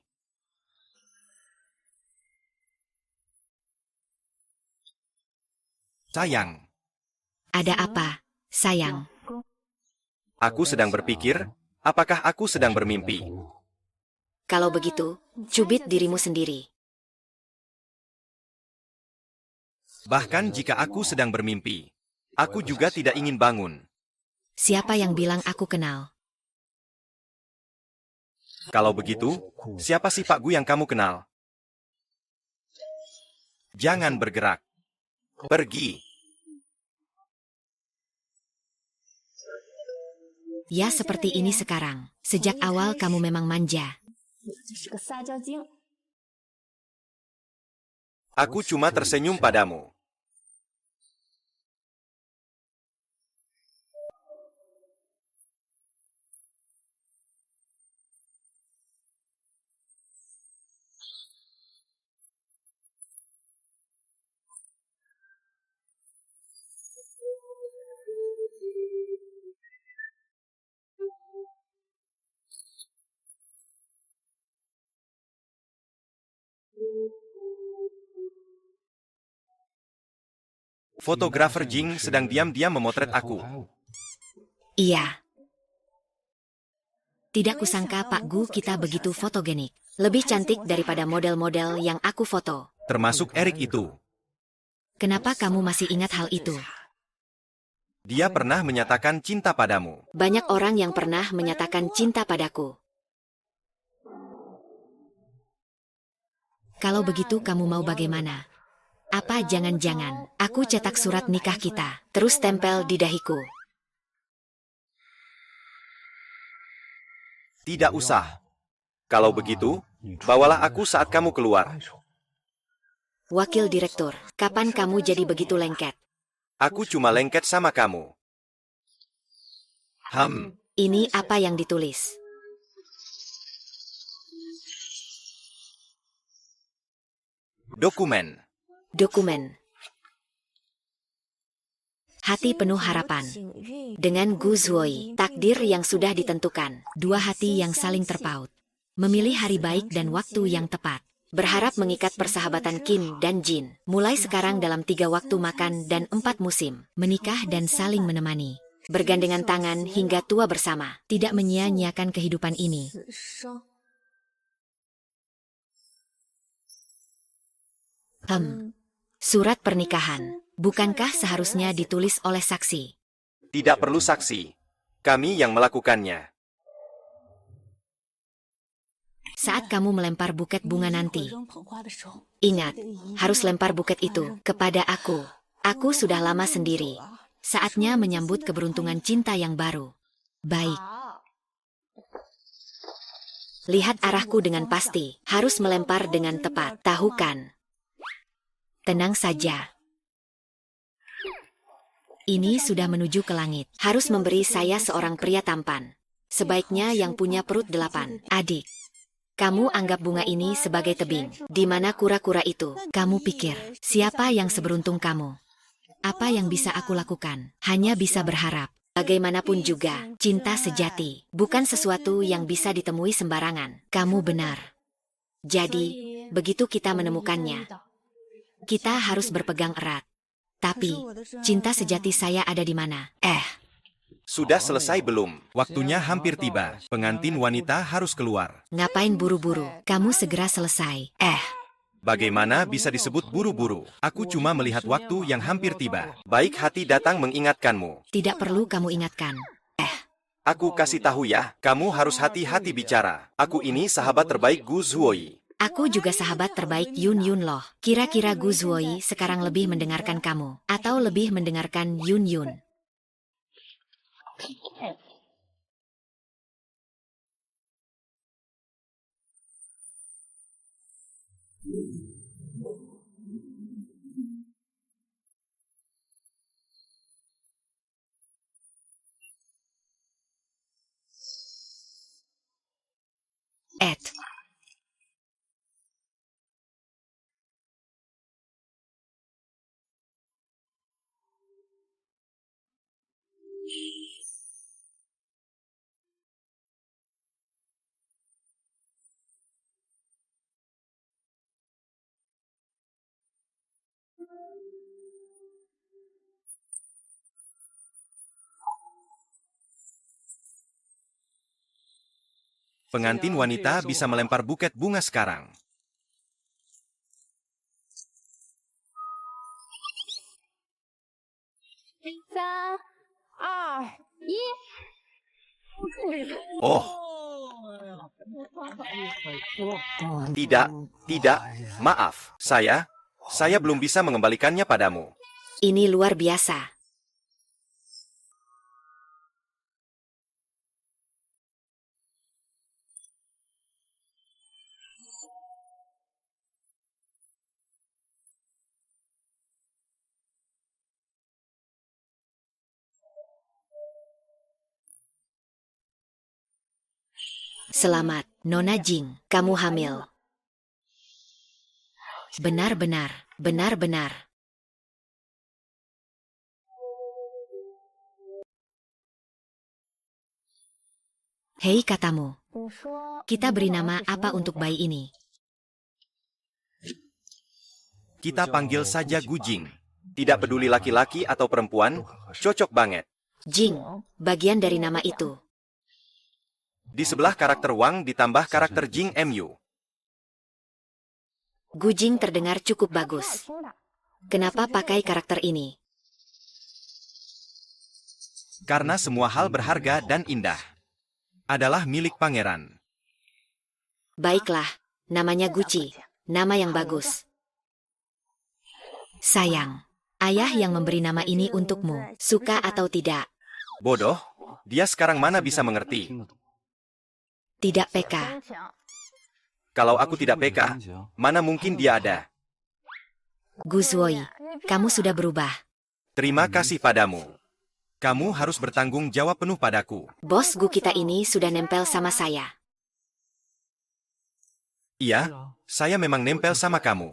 Sayang. Ada apa, sayang? Aku sedang berpikir, apakah aku sedang bermimpi? Kalau begitu, cubit dirimu sendiri. Bahkan jika aku sedang bermimpi, aku juga tidak ingin bangun. Siapa yang bilang aku kenal? Kalau begitu, siapa sih Pak Gu yang kamu kenal? Jangan bergerak. Pergi. Ya seperti ini sekarang. Sejak awal kamu memang manja. Aku cuma tersenyum padamu. Fotografer Jing sedang diam-diam memotret aku. Iya. Tidak kusangka Pak Gu kita begitu fotogenik. Lebih cantik daripada model-model yang aku foto. Termasuk Eric itu. Kenapa kamu masih ingat hal itu? Dia pernah menyatakan cinta padamu. Banyak orang yang pernah menyatakan cinta padaku. Kalau begitu kamu mau bagaimana? Apa jangan-jangan aku cetak surat nikah kita, terus tempel di dahiku? Tidak usah. Kalau begitu, bawalah aku saat kamu keluar. Wakil direktur, kapan kamu jadi begitu lengket? Aku cuma lengket sama kamu. Ini apa yang ditulis? Dokumen. Hati penuh harapan. Dengan Gu Zuoi, takdir yang sudah ditentukan. Dua hati yang saling terpaut. Memilih hari baik dan waktu yang tepat. Berharap mengikat persahabatan Qin dan Jin. Mulai sekarang dalam 3 waktu makan dan 4 musim. Menikah dan saling menemani. Bergandengan tangan hingga tua bersama. Tidak menyia-nyiakan kehidupan ini. Surat pernikahan. Bukankah seharusnya ditulis oleh saksi? Tidak perlu saksi. Kami yang melakukannya. Saat kamu melempar buket bunga nanti, ingat, harus lempar buket itu kepada aku. Aku sudah lama sendiri. Saatnya menyambut keberuntungan cinta yang baru. Baik. Lihat arahku dengan pasti. Harus melempar dengan tepat. Tahu kan? Tenang saja. Ini sudah menuju ke langit. Harus memberi saya seorang pria tampan. Sebaiknya yang punya perut 8. Adik. Kamu anggap bunga ini sebagai tebing. Di mana kura-kura itu? Kamu pikir, siapa yang seberuntung kamu? Apa yang bisa aku lakukan? Hanya bisa berharap. Bagaimanapun juga, cinta sejati bukan sesuatu yang bisa ditemui sembarangan. Kamu benar. Jadi, begitu kita menemukannya, kita harus berpegang erat. Tapi, cinta sejati saya ada di mana? Sudah selesai belum? Waktunya hampir tiba. Pengantin wanita harus keluar. Ngapain buru-buru? Kamu segera selesai. Bagaimana bisa disebut buru-buru? Aku cuma melihat waktu yang hampir tiba. Baik hati datang mengingatkanmu. Tidak perlu kamu ingatkan. Aku kasih tahu ya, kamu harus hati-hati bicara. Aku ini sahabat terbaik Gu Zuoi. Aku juga sahabat terbaik Yun Yun loh. Kira-kira Gu Zuoi sekarang lebih mendengarkan kamu, atau lebih mendengarkan Yun Yun? Ed. Pengantin wanita bisa melempar buket bunga sekarang. Oh. Tidak, maaf. Saya belum bisa mengembalikannya padamu. Ini luar biasa. Selamat, Nona Jing, kamu hamil. Benar-benar. Hei katamu, kita beri nama apa untuk bayi ini? Kita panggil saja Gu Jing. Tidak peduli laki-laki atau perempuan, cocok banget. Jing, bagian dari nama itu. Di sebelah karakter Wang ditambah karakter Jing Mu. Gu Jing terdengar cukup bagus. Kenapa pakai karakter ini? Karena semua hal berharga dan indah adalah milik pangeran. Baiklah, namanya Gucci, nama yang bagus. Sayang, ayah yang memberi nama ini untukmu, suka atau tidak? Bodoh, dia sekarang mana bisa mengerti? Tidak peka. Kalau aku tidak peka, mana mungkin dia ada? Gu Zuoi, kamu sudah berubah. Terima kasih padamu. Kamu harus bertanggung jawab penuh padaku. Bos Gu kita ini sudah nempel sama saya. Iya, saya memang nempel sama kamu.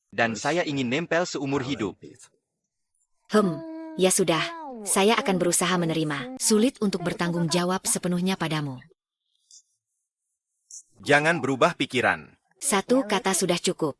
Dan saya ingin nempel seumur hidup. Ya sudah, saya akan berusaha menerima. Sulit untuk bertanggung jawab sepenuhnya padamu. Jangan berubah pikiran. Satu kata sudah cukup.